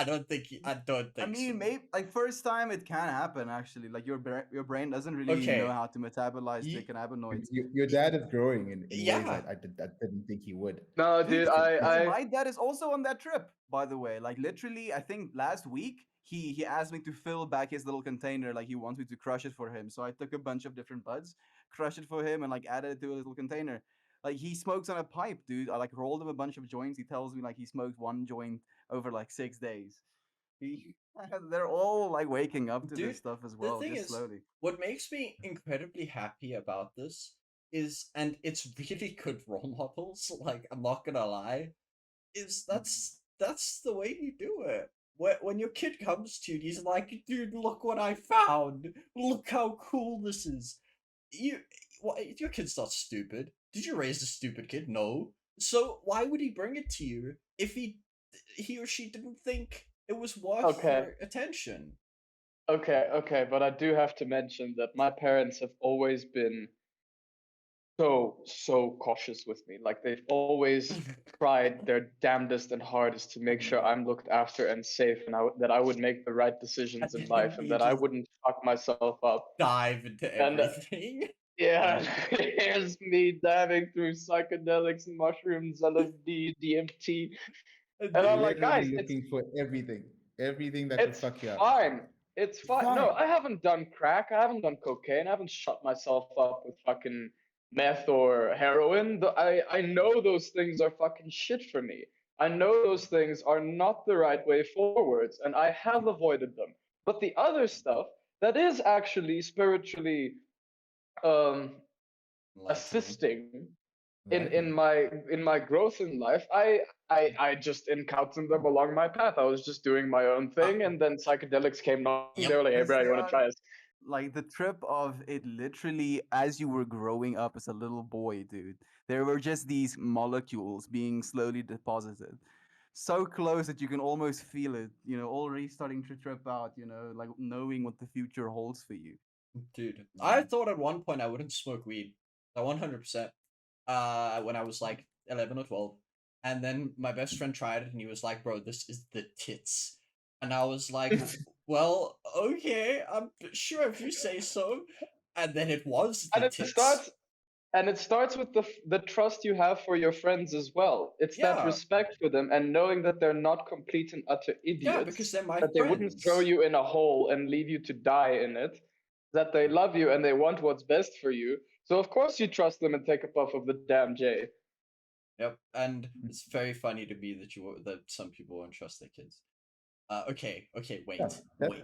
don't think I mean, so. maybe like first time it can happen actually. Like your brain doesn't really Okay. know how to metabolize the Ye- cannabinoids. Your dad is growing in ways Yeah. I didn't think he would. No, dude, My dad is also on that trip, by the way. Like literally, I think last week he asked me to fill back his little container. Like he wants me to crush it for him. So I took a bunch of different buds, crushed it for him, and like added it to a little container. Like he smokes on a pipe, dude. I like rolled him a bunch of joints. He tells me like he smoked one joint over like 6 days. They're all like waking up to Dude, this stuff as the well, thing just is, slowly. what makes me incredibly happy about this is, and it's really good role models, like, I'm not gonna lie, is that's the way you do it. When your kid comes to you and he's like, dude, look what I found. Look how cool this is. You, your kid's not stupid. Did you raise a stupid kid? No. So why would he bring it to you if he or she didn't think it was worth Okay. your attention? Okay, but I do have to mention that my parents have always been so cautious with me. Like they've always tried their damnedest and hardest to make sure I'm looked after and safe, and that I would make the right decisions in And life, and you that I just wouldn't fuck myself up. dive into And everything. yeah, here's me diving through psychedelics, mushrooms, LSD, DMT, and I'm like, guys, Literally looking for everything that could it's fuck you up. fine. It's fine. No, Fine. I haven't done crack. I haven't done cocaine. I haven't shut myself up with fucking meth or heroin. I know those things are fucking shit for me. I know those things are not the right way forwards, and I have avoided them. But the other stuff that is actually spiritually um, assisting in Enlightening. my growth in life, I just encountered them along my path. I was just doing my own thing, and then psychedelics came knocking. They were like, "Hey, bro, you want to try this?" Like the trip of it literally as you were growing up as a little boy, dude. There were just these molecules being slowly deposited. So close that you can almost feel it, already starting to trip out, like knowing what the future holds for you. Dude, I thought at one point I wouldn't smoke weed. 100%. When I was like 11 or 12. And then my best friend tried it and he was like, bro, this is the tits. And I was like, well, okay, I'm sure if you say so. And then it was And the it tits. starts with the trust you have for your friends as well. It's that Yeah. respect for them and knowing that they're not complete and utter idiots. Yeah, because they're my that they wouldn't throw friends. you in a hole and leave you to die in it. That they love you and they want what's best for you. So of course you trust them and take a puff of the damn J. Yep, and it's very funny to me that some people won't trust their kids. Okay, wait, Yeah, wait.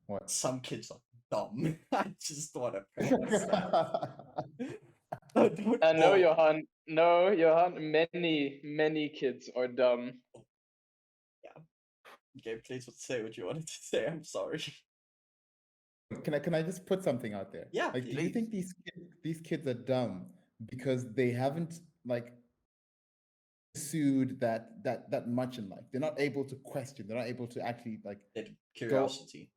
What? Some kids are dumb. I just want to preface that. And no, Johan, no, Johan, many kids are dumb. Okay, please say what you wanted to say. I'm sorry. Can I just put something out there? Yeah, Like, do you think these kids are dumb because they haven't like pursued that much in life? They're not able to question. They're not able to actually like Curiosity.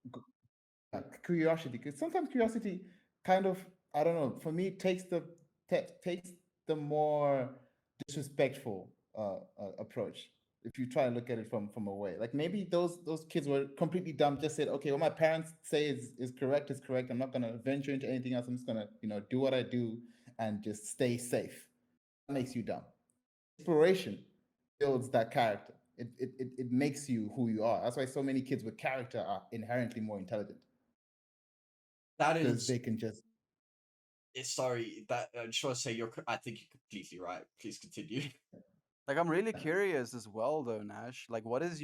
Curiosity. Because sometimes curiosity kind of, I don't know, for me takes the more disrespectful approach. If you try to look at it from away, like maybe those kids were completely dumb, just said, okay, what my parents say is correct is correct. I'm not gonna venture into anything else. I'm just gonna do what I do and just stay safe. That makes you dumb. Exploration builds that character. It makes you who you are. That's why so many kids with character are inherently more intelligent. That Because is. they can just Sorry, that I just want to say I think you're completely right. Please continue. Like I'm really curious as well though, Nash. Like what was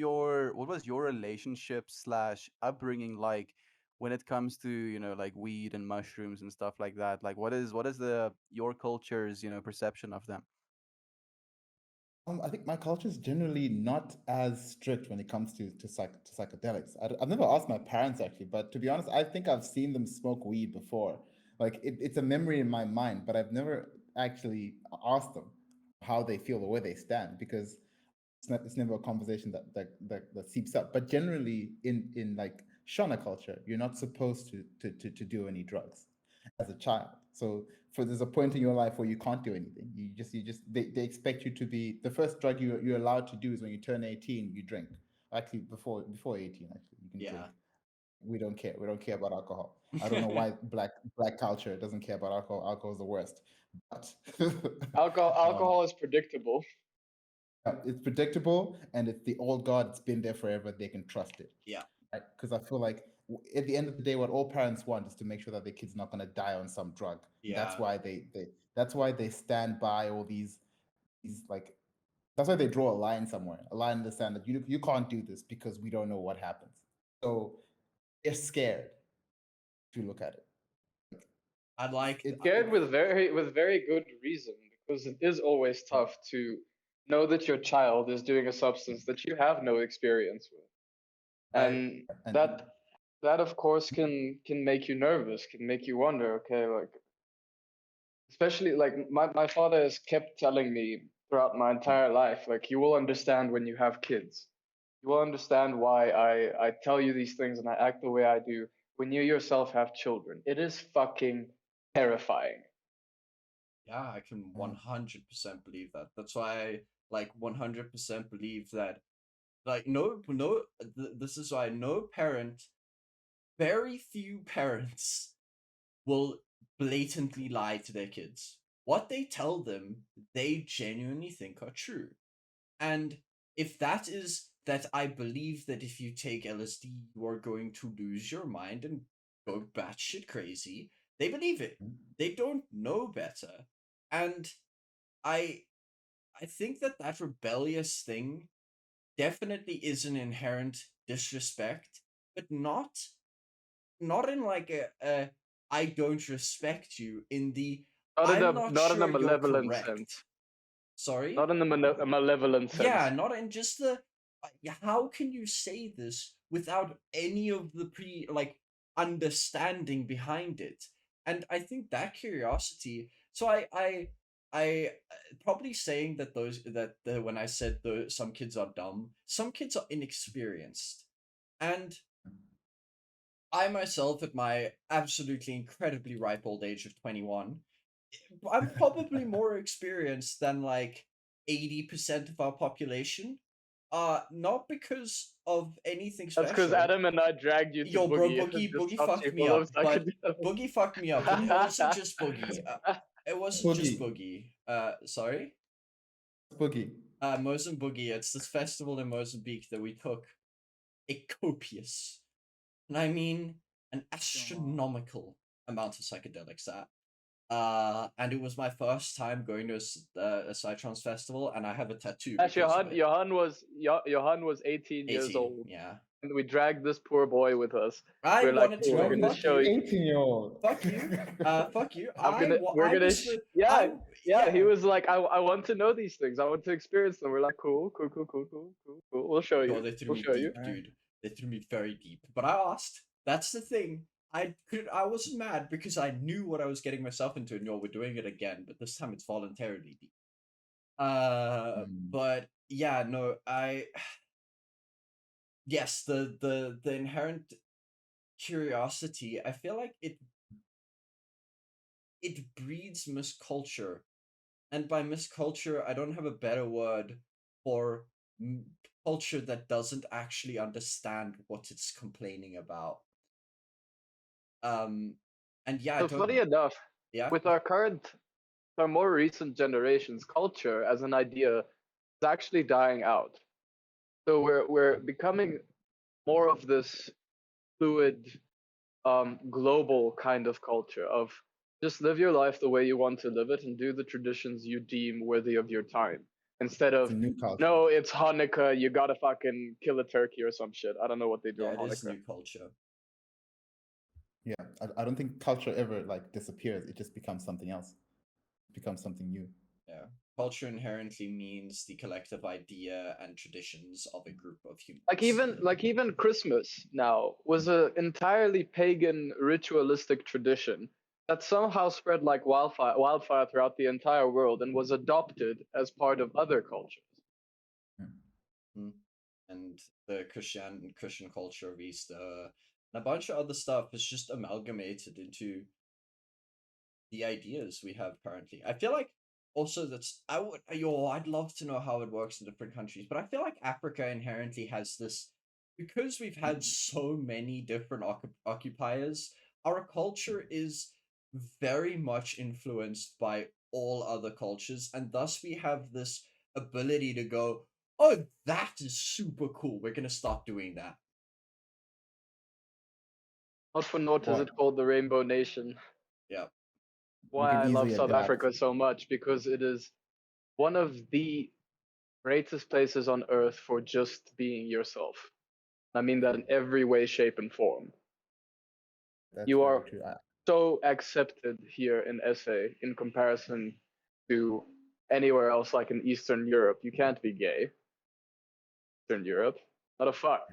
your relationship slash upbringing like when it comes to, like weed and mushrooms and stuff like that? Like what is your culture's, perception of them? I think my culture is generally not as strict when it comes to psychedelics. I've never asked my parents actually, but to be honest, I think I've seen them smoke weed before. Like it's a memory in my mind, but I've never actually asked them how they feel or where they stand because it's never a conversation that seeps up. But generally, in like Shona culture, you're not supposed to do any drugs as a child. So there's a point in your life where you can't do anything. They expect you to be the first drug you're allowed to do is when you turn 18, you drink. Actually, before 18, actually, you can drink. We don't care. We don't care about alcohol. I don't know why black culture doesn't care about alcohol. Alcohol is the worst. But alcohol is predictable. It's predictable and it's the old guard. It's been there forever. They can trust it. Yeah. Right? Because I feel like at the end of the day, what all parents want is to make sure that their kid's not going to die on some drug. Yeah. That's why they stand by all these like That's why they draw a line somewhere. A line in the sand that you can't do this because we don't know what happens. So they're scared to look at it. I'd like It- Scared with very good reason, because it is always tough to know that your child is doing a substance that you have no experience with, and and that of course can make you nervous, can make you wonder, okay, like, especially like my father has kept telling me throughout my entire life, like, you will understand when you have kids. You will understand why I tell you these things and I act the way I do when you yourself have children. It is fucking terrifying. Yeah, I can Mm. 100% believe that. That's why I like 100% believe that like no this is why no parent, very few parents will blatantly lie to their kids. What they tell them, they genuinely think are true. And if that is that I believe that if you take LSD, you are going to lose your mind and go batshit crazy, they believe it. They don't know better. And I I think that that rebellious thing definitely is an inherent disrespect, but not in like a I don't respect you in the I'm not Not in a sure you're malevolent correct. sense. Sorry? Not in a malevolent Yeah, sense. not in just the how can you say this without any of the understanding behind it? And I think that curiosity. So probably saying that when I said some kids are dumb, some kids are inexperienced, and I myself, at my absolutely incredibly ripe old age of 21, I'm probably more experienced than like 80% of our population. Not because of anything That's because special. Adam and I dragged you to Yo, bro, Boogie and just Boogie stopped you fucked me full of up, but psychedelics. Boogie fucked me up, but it wasn't just Boogie. It wasn't just Boogie. Boogie. Sorry? Boogie. Mozambique. It's this festival in Mozambique that we took a copious, and I mean an astronomical amount of psychedelics at. And it was my first time going to a Psytrance festival, and I have a tattoo Actually, because of it. Johan was 18 years 18, old, yeah. and we dragged this poor boy with us. I We're like, wanted "Cool, to we're go. gonna Fuck show you. you. 18-year-old. Fuck you. Fuck you. We're I gonna, was the. yeah, yeah." Yeah. He was like, I want to know these things. I want to experience them. We're like, cool. We'll show Oh, you. they threw We'll me show you. deep, dude. They threw me very deep. But I asked. That's the thing. I wasn't mad because I knew what I was getting myself into, and we're doing it again, but this time it's voluntarily deep. But yeah, no, yes, the inherent curiosity, I feel like it breeds misculture. And by misculture, I don't have a better word for culture that doesn't actually understand what it's complaining about. And yeah, I So don't. funny enough, Yeah. with our more recent generations, culture as an idea is actually dying out. So we're becoming more of this fluid, global kind of culture of just live your life the way you want to live it and do the traditions you deem worthy of your time. Instead It's of, a new culture. no, it's Hanukkah, you gotta fucking kill a turkey or some shit. I don't know what they do Yeah, on it is Hanukkah. new culture. Yeah, I don't think culture ever like disappears. It just becomes something else. It becomes something new. Yeah. Culture inherently means the collective idea and traditions of a group of humans. Like even Christmas now was an entirely pagan ritualistic tradition that somehow spread like wildfire throughout the entire world and was adopted as part of other cultures. And the Christian culture of Easter and a bunch of other stuff is just amalgamated into the ideas we have currently. I feel like also I'd love to know how it works in different countries, but I feel like Africa inherently has this because we've had so many different occupiers. Our culture is very much influenced by all other cultures, and thus we have this ability to go, oh, that is super cool. We're gonna start doing that. Not for naught is What? it called the Rainbow Nation. Yeah. We Why can I love easily South adapt. Africa so much, because it is one of the greatest places on earth for just being yourself. I mean that in every way, shape, and form. That's You very are true. so accepted here in SA in comparison to anywhere else, like in Eastern Europe. You can't be gay. Eastern Europe, not a fuck.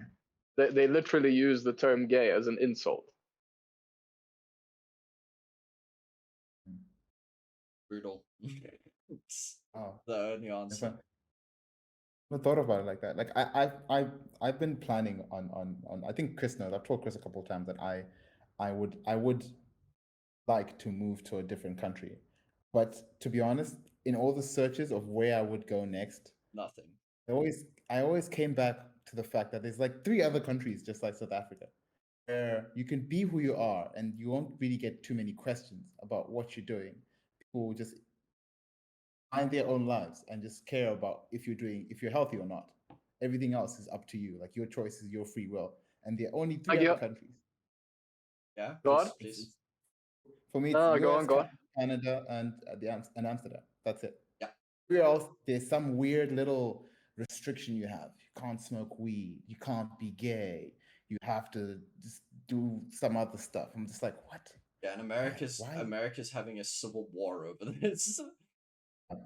They literally use the term gay as an insult. Brutal. It's Oh, the only answer. never thought about it like that. Like I've been planning on. I think Chris knows. I've told Chris a couple of times that I would like to move to a different country, but to be honest, in all the searches of where I would go next, Nothing. I always came back to the fact that there's like 3 other countries just like South Africa, where you can be who you are and you won't really get too many questions about what you're doing. People will just mind their own lives and just care about if you're healthy or not. Everything else is up to you. Like your choice is your free will. And there are only three Like, other yeah, countries. Yeah, go please, on. It's, please. it's for me, it's No, go US, on, go on. Canada, and Amsterdam. That's it. Yeah. Where else? There's some weird little restriction you have. You can't smoke weed. You can't be gay. You have to just do some other stuff. I'm just like, what? Yeah, and Why? America's having a civil war over this.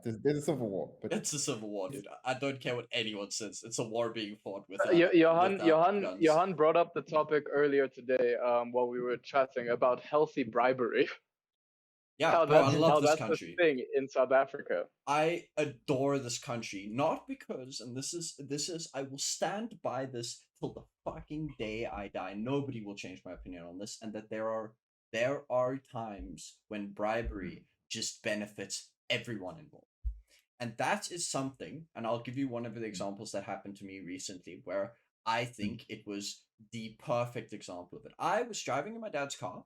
There's a civil war, but It's a civil war, dude. I don't care what anyone says. It's a war being fought Johan, without guns. Johan brought up the topic earlier today while we were chatting about healthy bribery. Yeah, bro, I love How this that's a country. thing in South Africa. I adore this country, not because, and this is, I will stand by this till the fucking day I die. Nobody will change my opinion on this, and that there are times when bribery just benefits everyone involved. And that is something, and I'll give you one of the examples that happened to me recently where I think it was the perfect example of it. I was driving in my dad's car,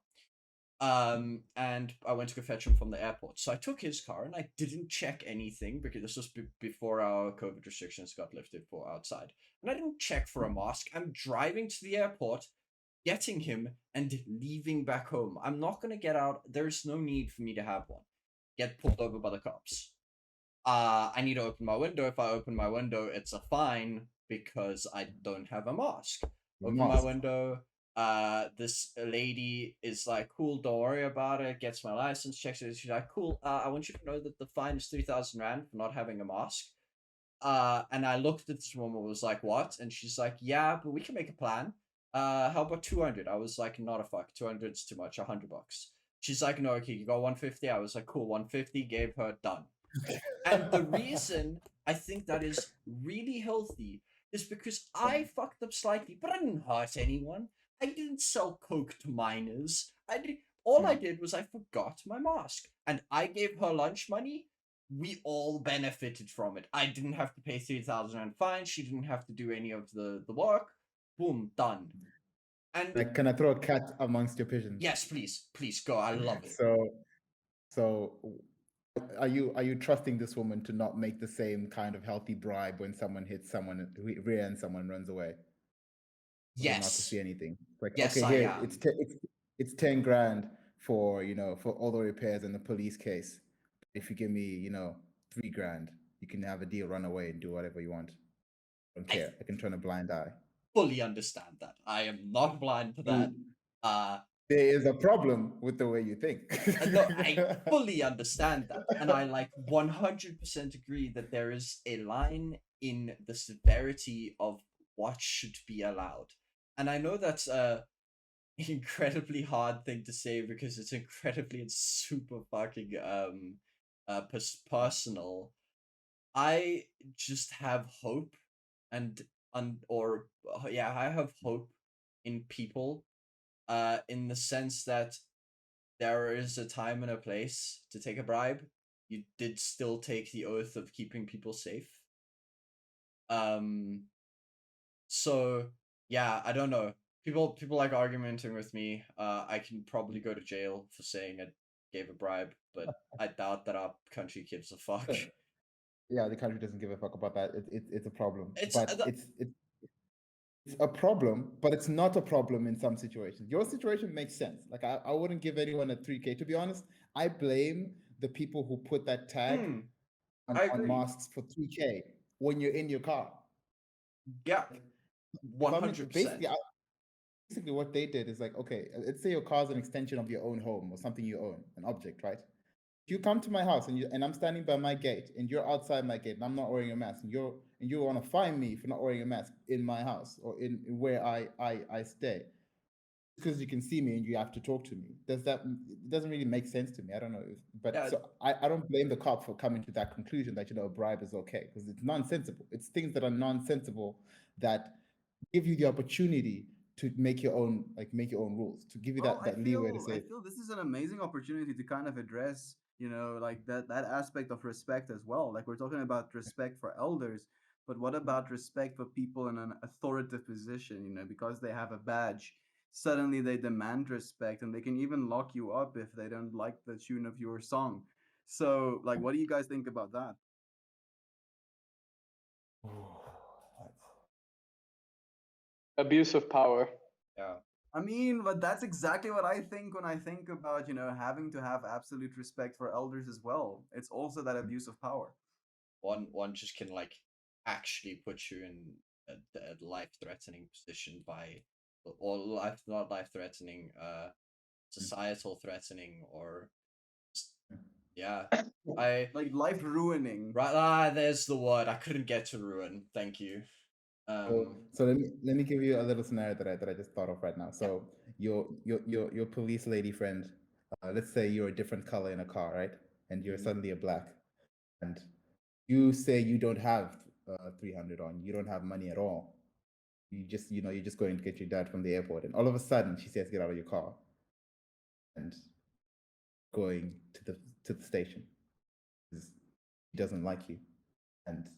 and I went to go fetch him from the airport. So I took his car and I didn't check anything because this was before our COVID restrictions got lifted for outside. And I didn't check for a mask. I'm driving to the airport, getting him, and leaving back home. I'm not going to get out. There's no need for me to have one. Get pulled over by the cops. I need to open my window. If I open my window, it's a fine because I don't have a mask. Open my window. This lady is like, cool, don't worry about it. Gets my license, checks it. She's like, cool. I want you to know that the fine is 3,000 rand for not having a mask. And I looked at this woman, was like, what? And she's like, yeah, but we can make a plan. How about 200? I was like, not a fuck. 200 is too much. $100. She's like, no, okay, you got 150. I was like, cool, 150. Gave her, done. And the reason I think that is really healthy is because I fucked up slightly, but I didn't hurt anyone. I didn't sell coke to minors. All I did was I forgot my mask, and I gave her lunch money. We all benefited from it. I didn't have to pay 3,000 rand fine. She didn't have to do any of the work. Boom, done. And like, can I throw a cat amongst your pigeons? yes, please go. I love it. So are you trusting this woman to not make the same kind of healthy bribe when someone hits someone, rear ends someone, runs away? Not to see Yes, anything. Like, yes, okay, I here am. it's 10 grand for for all the repairs and the police case. If you give me 3 grand, you can have a deal, run away, and do whatever you want. I don't care. I can turn a blind eye. Fully understand that. I am not blind to that. There is a problem with the way you think. No, I fully understand that. And I 100% agree that there is a line in the severity of what should be allowed. And I know that's a incredibly hard thing to say because it's incredibly and super fucking personal. I just have hope and I have hope in people in the sense that there is a time and a place to take a bribe. You did still take the oath of keeping people safe. So yeah, I don't know. People like argumenting with me. I can probably go to jail for saying I gave a bribe, but I doubt that our country gives a fuck. Yeah, the country doesn't give a fuck about that. It's a problem. It's It's a problem, but it's not a problem in some situations. Your situation makes sense. Like I wouldn't give anyone a 3K. To be honest, I blame the people who put that tag I on agree. masks for 3K. when you're in your car. Yeah, If I'm in, 100%. basically what they did is like, okay, let's say your car's an extension of your own home or something you own, an object, right? If you come to my house and I'm standing by my gate and you're outside my gate and I'm not wearing a mask and you want to fine me for not wearing a mask in my house or in where I stay, because you can see me and you have to talk to me. It doesn't really make sense to me. I don't know. But Yeah, so I don't blame the cop for coming to that conclusion that, a bribe is okay, because it's nonsensical. It's things that are nonsensical that give you the opportunity to make your own, rules, to give you Well, that leeway to I say, feel this is an amazing opportunity to kind of address, like that aspect of respect as well. Like we're talking about respect for elders, but what about respect for people in an authoritative position, because they have a badge, suddenly they demand respect and they can even lock you up if they don't like the tune of your song. So, like what do you guys think about that? Abuse of power. yeah. I mean, but that's exactly what I think when I think about, having to have absolute respect for elders as well. It's also that abuse of power. One just can like actually put you in a life threatening position by, or life not life threatening, societal threatening, or yeah. I Like life ruining. Right, there's the word. I couldn't get to ruin. Thank you. So let me give you a little scenario that I just thought of right now. So your police lady friend, let's say you're a different color in a car, right? And you're suddenly a black, and you say you don't have 300 on, you don't have money at all. You're just going to get your dad from the airport, and all of a sudden she says, "Get out of your car," and going to the station. He doesn't like you, and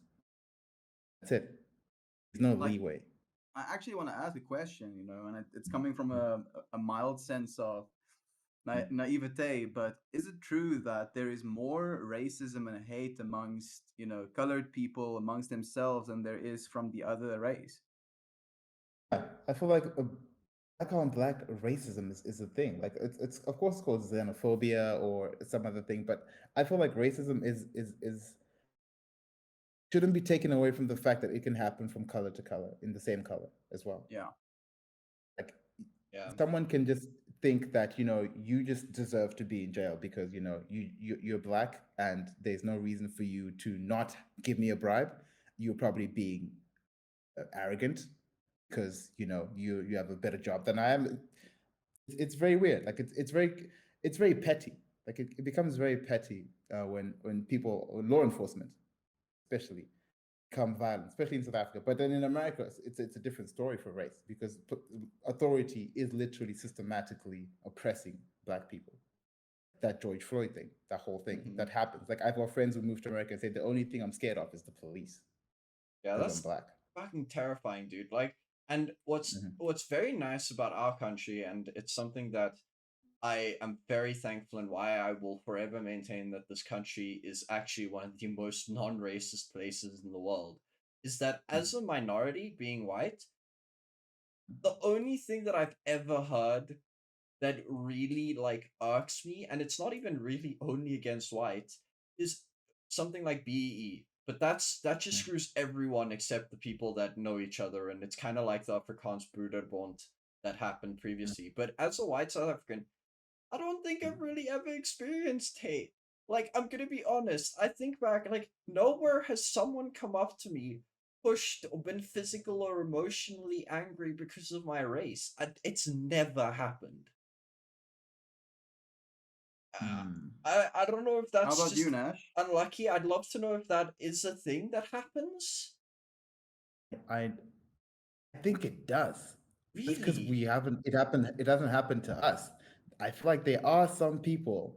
that's it. There's no Like, leeway. I actually want to ask a question, and it's coming from a mild sense of naivete, but is it true that there is more racism and hate amongst, colored people amongst themselves than there is from the other race? Yeah, I feel like black on black racism is a thing. Like it's of course called xenophobia or some other thing, but I feel like racism is shouldn't be taken away from the fact that it can happen from color to color in the same color as well. Yeah. Like Yeah. someone can just think that you just deserve to be in jail because you're black and there's no reason for you to not give me a bribe. You're probably being arrogant because you have a better job than I am. It's very weird. Like it's very petty. Like it becomes very petty when people, law enforcement especially, become violent, especially in South Africa. But then in America, it's a different story for race, because authority is literally systematically oppressing black people. That George Floyd thing, that whole thing that happens. Like I've got friends who moved to America and say the only thing I'm scared of is the police Yeah, because I'm that's black. fucking terrifying, dude. Like, and what's very nice about our country, and it's something that I am very thankful and why I will forever maintain that this country is actually one of the most non-racist places in the world, is that as a minority, being white, the only thing that I've ever heard that really like irks me, and it's not even really only against whites, is something like BEE. But that just screws everyone except the people that know each other, and it's kind of like the Afrikaans Broederbond that happened previously. But as a white South African, I don't think I've really ever experienced hate. Like, I'm gonna be honest, I think back, like, nowhere has someone come up to me, pushed, or been physical or emotionally angry because of my race. It's never happened. I don't know if How that's about you, just Nash? unlucky. I'd love to know if that is a thing that happens. I think it does. Just because Really? we haven't, it doesn't happen to us. I feel like there are some people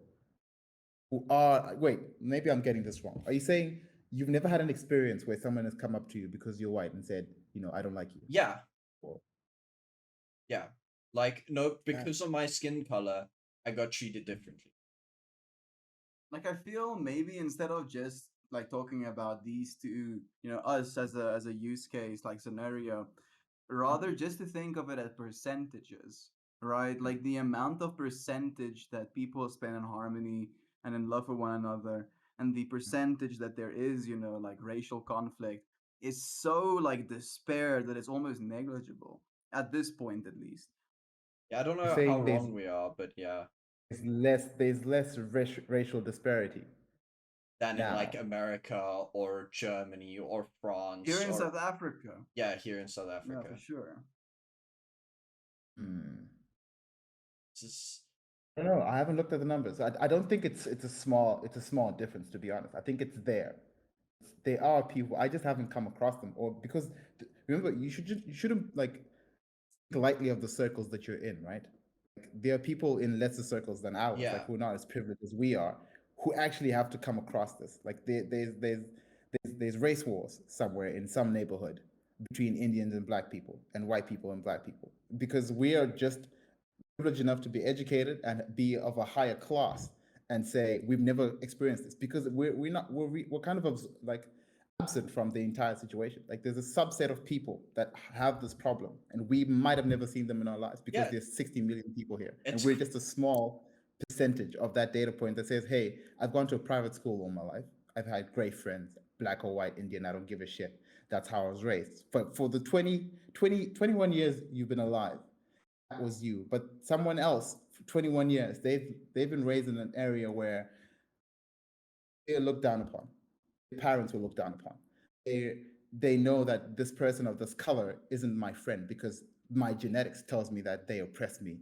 who are, wait, maybe I'm getting this wrong. Are you saying you've never had an experience where someone has come up to you because you're white and said, I don't like you? Yeah, Or, yeah. Like, no, because of my skin color, I got treated differently. Like I feel maybe instead of just like talking about these two, us as a use case like scenario, rather just to think of it as percentages, right? Like the amount of percentage that people spend in harmony and in love for one another, and the percentage that there is, like racial conflict, is so like despair that it's almost negligible at this point, at least. Yeah, I don't know how saying wrong we are, but yeah, there's less racial disparity than in like now. America or Germany or France Here in or South Africa, yeah, here in South yeah, Africa. for sure. Hmm. It's just, I don't know. I haven't looked at the numbers. I don't think it's a small difference, to be honest. I think it's there. There are people. I just haven't come across them, or because remember, you shouldn't like think lightly of the circles that you're in, right? Like, there are people in lesser circles than ours, yeah, like who are not as privileged as we are, who actually have to come across this. Like there's race wars somewhere in some neighborhood between Indians and black people and white people and black people because we are just privileged enough to be educated and be of a higher class and say we've never experienced this because we're kind of like absent from the entire situation. Like there's a subset of people that have this problem and we might have never seen them in our lives because yeah. there's 60 million people here and It's we're just a small percentage of that data point that says, hey, I've gone to a private school all my life, I've had great friends, black or white, Indian, I don't give a shit, that's how I was raised. But for the 21 years you've been alive, that was you. But someone else for 21 years, they've been raised in an area where they're looked down upon. Their parents were looked down upon. They know that this person of this color isn't my friend because my genetics tells me that they oppress me.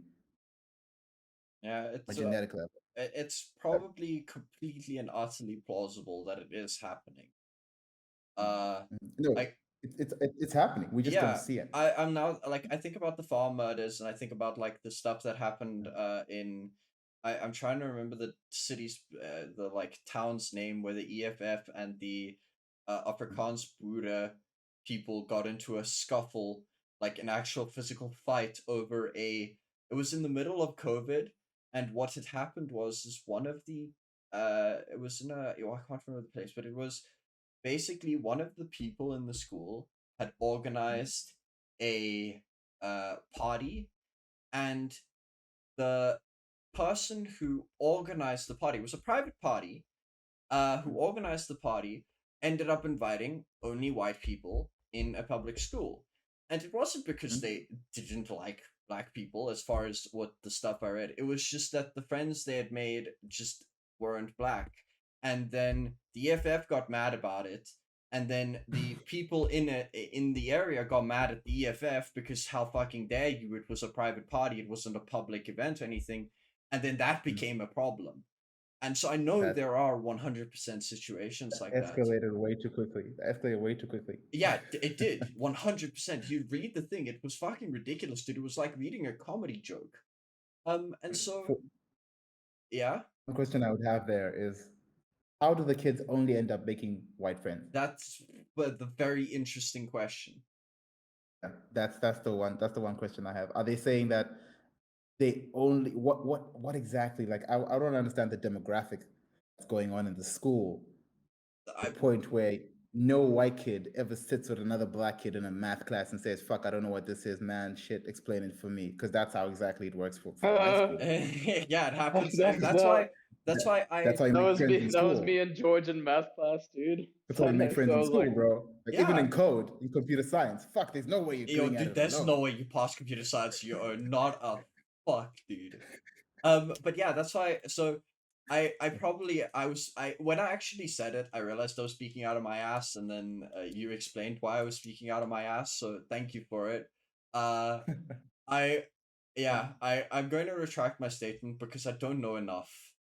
yeah, My genetic level. it's probably completely and utterly plausible that it is happening. No, Like it's happening. We just don't yeah, see it. I'm now like I think about the farm murders and I think about like the stuff that happened in I'm trying to remember the city's the like town's name where the EFF and the Afrikaans Boere people got into a scuffle, like an actual physical fight over a it was in the middle of COVID, and what had happened was is one of the it was in a oh, I can't remember the place, but it was basically one of the people in the school had organized a party, and the person who organized the party was a private party. Who organized the party ended up inviting only white people in a public school, and it wasn't because they didn't like black people. As far as what the stuff I read, it was just that the friends they had made just weren't black, and then the EFF got mad about it, and then the people in the area got mad at the EFF because how fucking dare you? It was a private party. It wasn't a public event or anything, and then that became a problem. And so I know That there are 100% situations like that. escalated way too quickly. That escalated way too quickly. Yeah, it did. 100%. You read the thing, it was fucking ridiculous, dude. It was like reading a comedy joke. And so yeah, One question I would have there is, how do the kids only end up making white friends? that's but the very interesting question. Yeah, that's the one question I have. Are they saying that they only what exactly, like I don't understand the demographic that's going on in the school to I the point where no white kid ever sits with another black kid in a math class and says, fuck, I don't know what this is, man, shit, explain it for me, because that's how exactly it works for high school. yeah, it happens. That's That's not. why that's why That's how you That make was friends me. in That was school. me in George in math class, dude. That's how you make friends So I in was school, like, bro. Like even yeah. in code, in computer science, fuck, there's no way you're Yo, doing at dude, it there's alone. no way you pass computer science. You are not a fuck, dude. But yeah, that's why. So I probably I when I actually said it, I realized I was speaking out of my ass, and then you explained why I was speaking out of my ass. So thank you for it. Uh, I yeah, I'm going to retract my statement because I don't know enough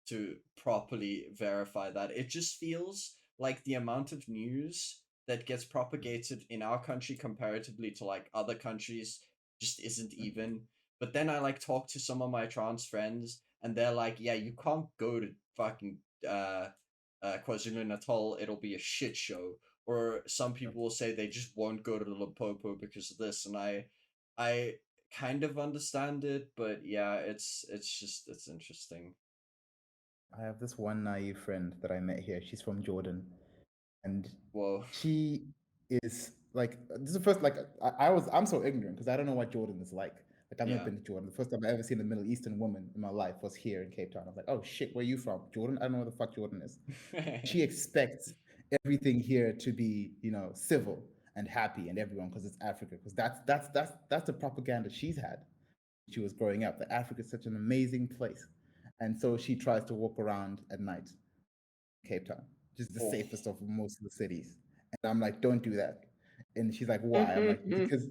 to properly verify that. It just feels like the amount of news that gets propagated in our country comparatively to like other countries just isn't even. But then I like talk to some of my trans friends and they're like, yeah, you can't go to fucking KwaZulu Natal, it'll be a shit show. Or some people will say they just won't go to Limpopo because of this, and I kind of understand it, but yeah, it's interesting. I have this one naive friend that I met here. She's from Jordan, and Whoa. she is like, this is the first, like I'm so ignorant because I don't know what Jordan is like. Like I've never Yeah. been to Jordan. The first time I ever seen a Middle Eastern woman in my life was here in Cape Town. I was like, oh shit, where are you from? Jordan? I don't know where the fuck Jordan is. She expects everything here to be, civil. and happy and everyone because it's Africa. Because that's the propaganda she's had. She was growing up. That Africa is such an amazing place, and so she tries to walk around at night, Cape Town, just the Oh. safest of most of the cities. And I'm like, don't do that. And she's like, why? I'm like, because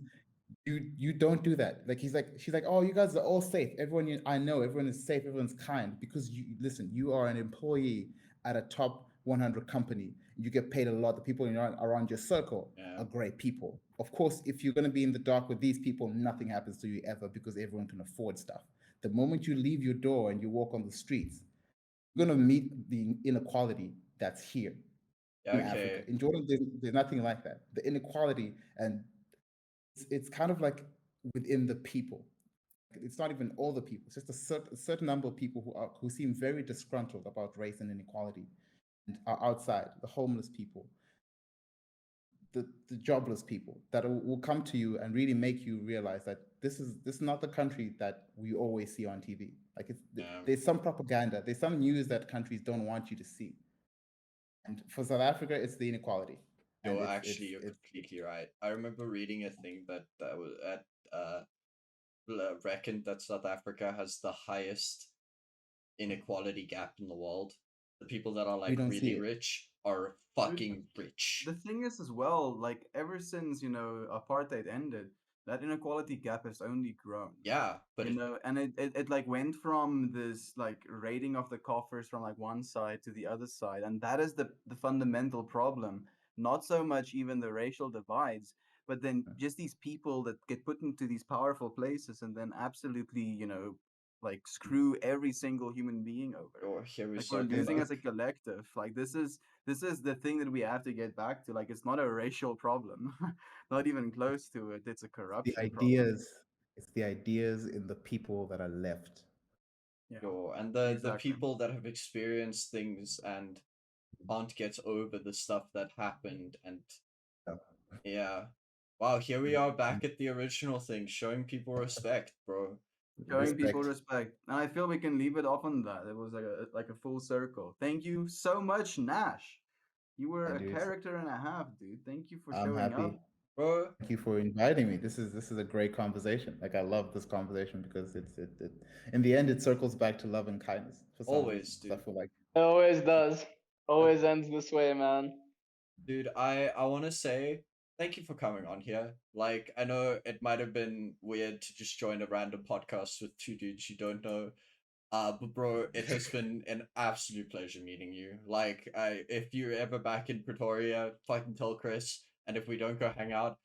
you don't do that. Like she's like, oh, you guys are all safe. Everyone I know, everyone is safe, everyone's kind. Because you listen, you are an employee at a top 100 company. You get paid a lot. The people around your circle Yeah. are great people. Of course, if you're gonna be in the dark with these people, nothing happens to you ever because everyone can afford stuff. The moment you leave your door and you walk on the streets, you're gonna meet the inequality that's here in Africa. Okay. In Jordan, there's nothing like that. The inequality, and it's kind of like within the people. It's not even all the people. It's just a certain number of people who seem very disgruntled about race and inequality, and are outside. The homeless people, the jobless people that will come to you and really make you realize that this is not the country that we always see on TV. Like there's some propaganda, there's some news that countries don't want you to see. And for South Africa, it's the inequality. And Actually, you're completely right. I remember reading a thing that was reckoned that South Africa has the highest inequality gap in the world. The people that are like don't see really it. rich are fucking rich. The thing is as well, like ever since apartheid ended, that inequality gap has only grown. Yeah, but And it like went from this like raiding of the coffers from like one side to the other side, and that is the fundamental problem. Not so much even the racial divides, but then just these people that get put into these powerful places and then absolutely like screw every single human being over. here we Like we're start. losing as a collective. Like this is the thing that we have to get back to. Like it's not a racial problem, not even close to it. It's a corruption the problem. ideas. It's the ideas in the people that are left. Yeah, And the exactly. people that have experienced things and can't get over the stuff that happened, and yeah. Wow, here we are back at the original thing, showing people respect, bro. Showing people respect, and I feel we can leave it off on that. It was like a full circle. Thank you so much, Nash. You were a character and a half, dude. Thank you for showing up, bro. Thank you for inviting me. This is a great conversation. Like I love this conversation because it in the end it circles back to love and kindness. For some Always, reason. dude. I feel like It always does. Always ends this way, man. Dude, I want to say thank you for coming on here. Like, I know it might have been weird to just join a random podcast with two dudes you don't know. But bro, it has been an absolute pleasure meeting you. Like, if you're ever back in Pretoria, fucking tell Chris. And if we don't go hang out,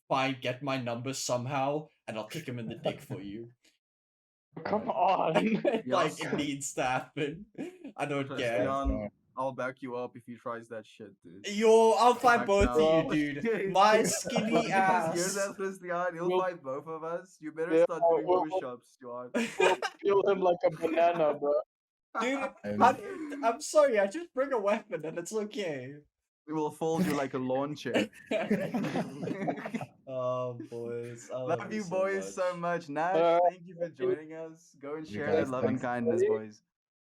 fine, get my number somehow, and I'll kick him in the dick for you. Come on. Like, it needs to happen. I don't care. Leon, I'll back you up if he tries that shit, dude. Yo, I'll fight Back both down. of you, dude. My skinny Hear ass. that, Christian? He'll We'll- fight both of us. You better Yeah, start doing we'll- push-ups, Johan. We'll peel him like a banana, bro. Dude, I'm- I'm sorry, I just bring a weapon and it's okay. We will fold you like a lawn chair. Oh, boys. I Love you so boys so much. Nash, thank you for joining us. Go and You share guys, that love and thanks. kindness, boys.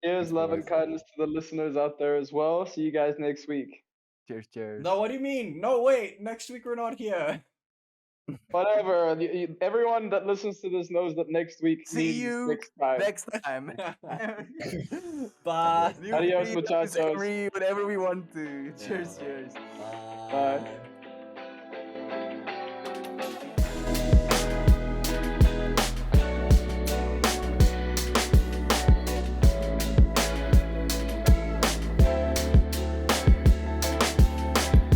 Here's Thanks, love and boys. kindness to the listeners out there as well. See you guys next week. Cheers, cheers. No, what do you mean? No, wait. Next week we're not here. Whatever. Everyone that listens to this knows that next week See means you next time. next time. Bye. New Adios, videos muchachos. whenever we want to. Cheers, cheers. Bye.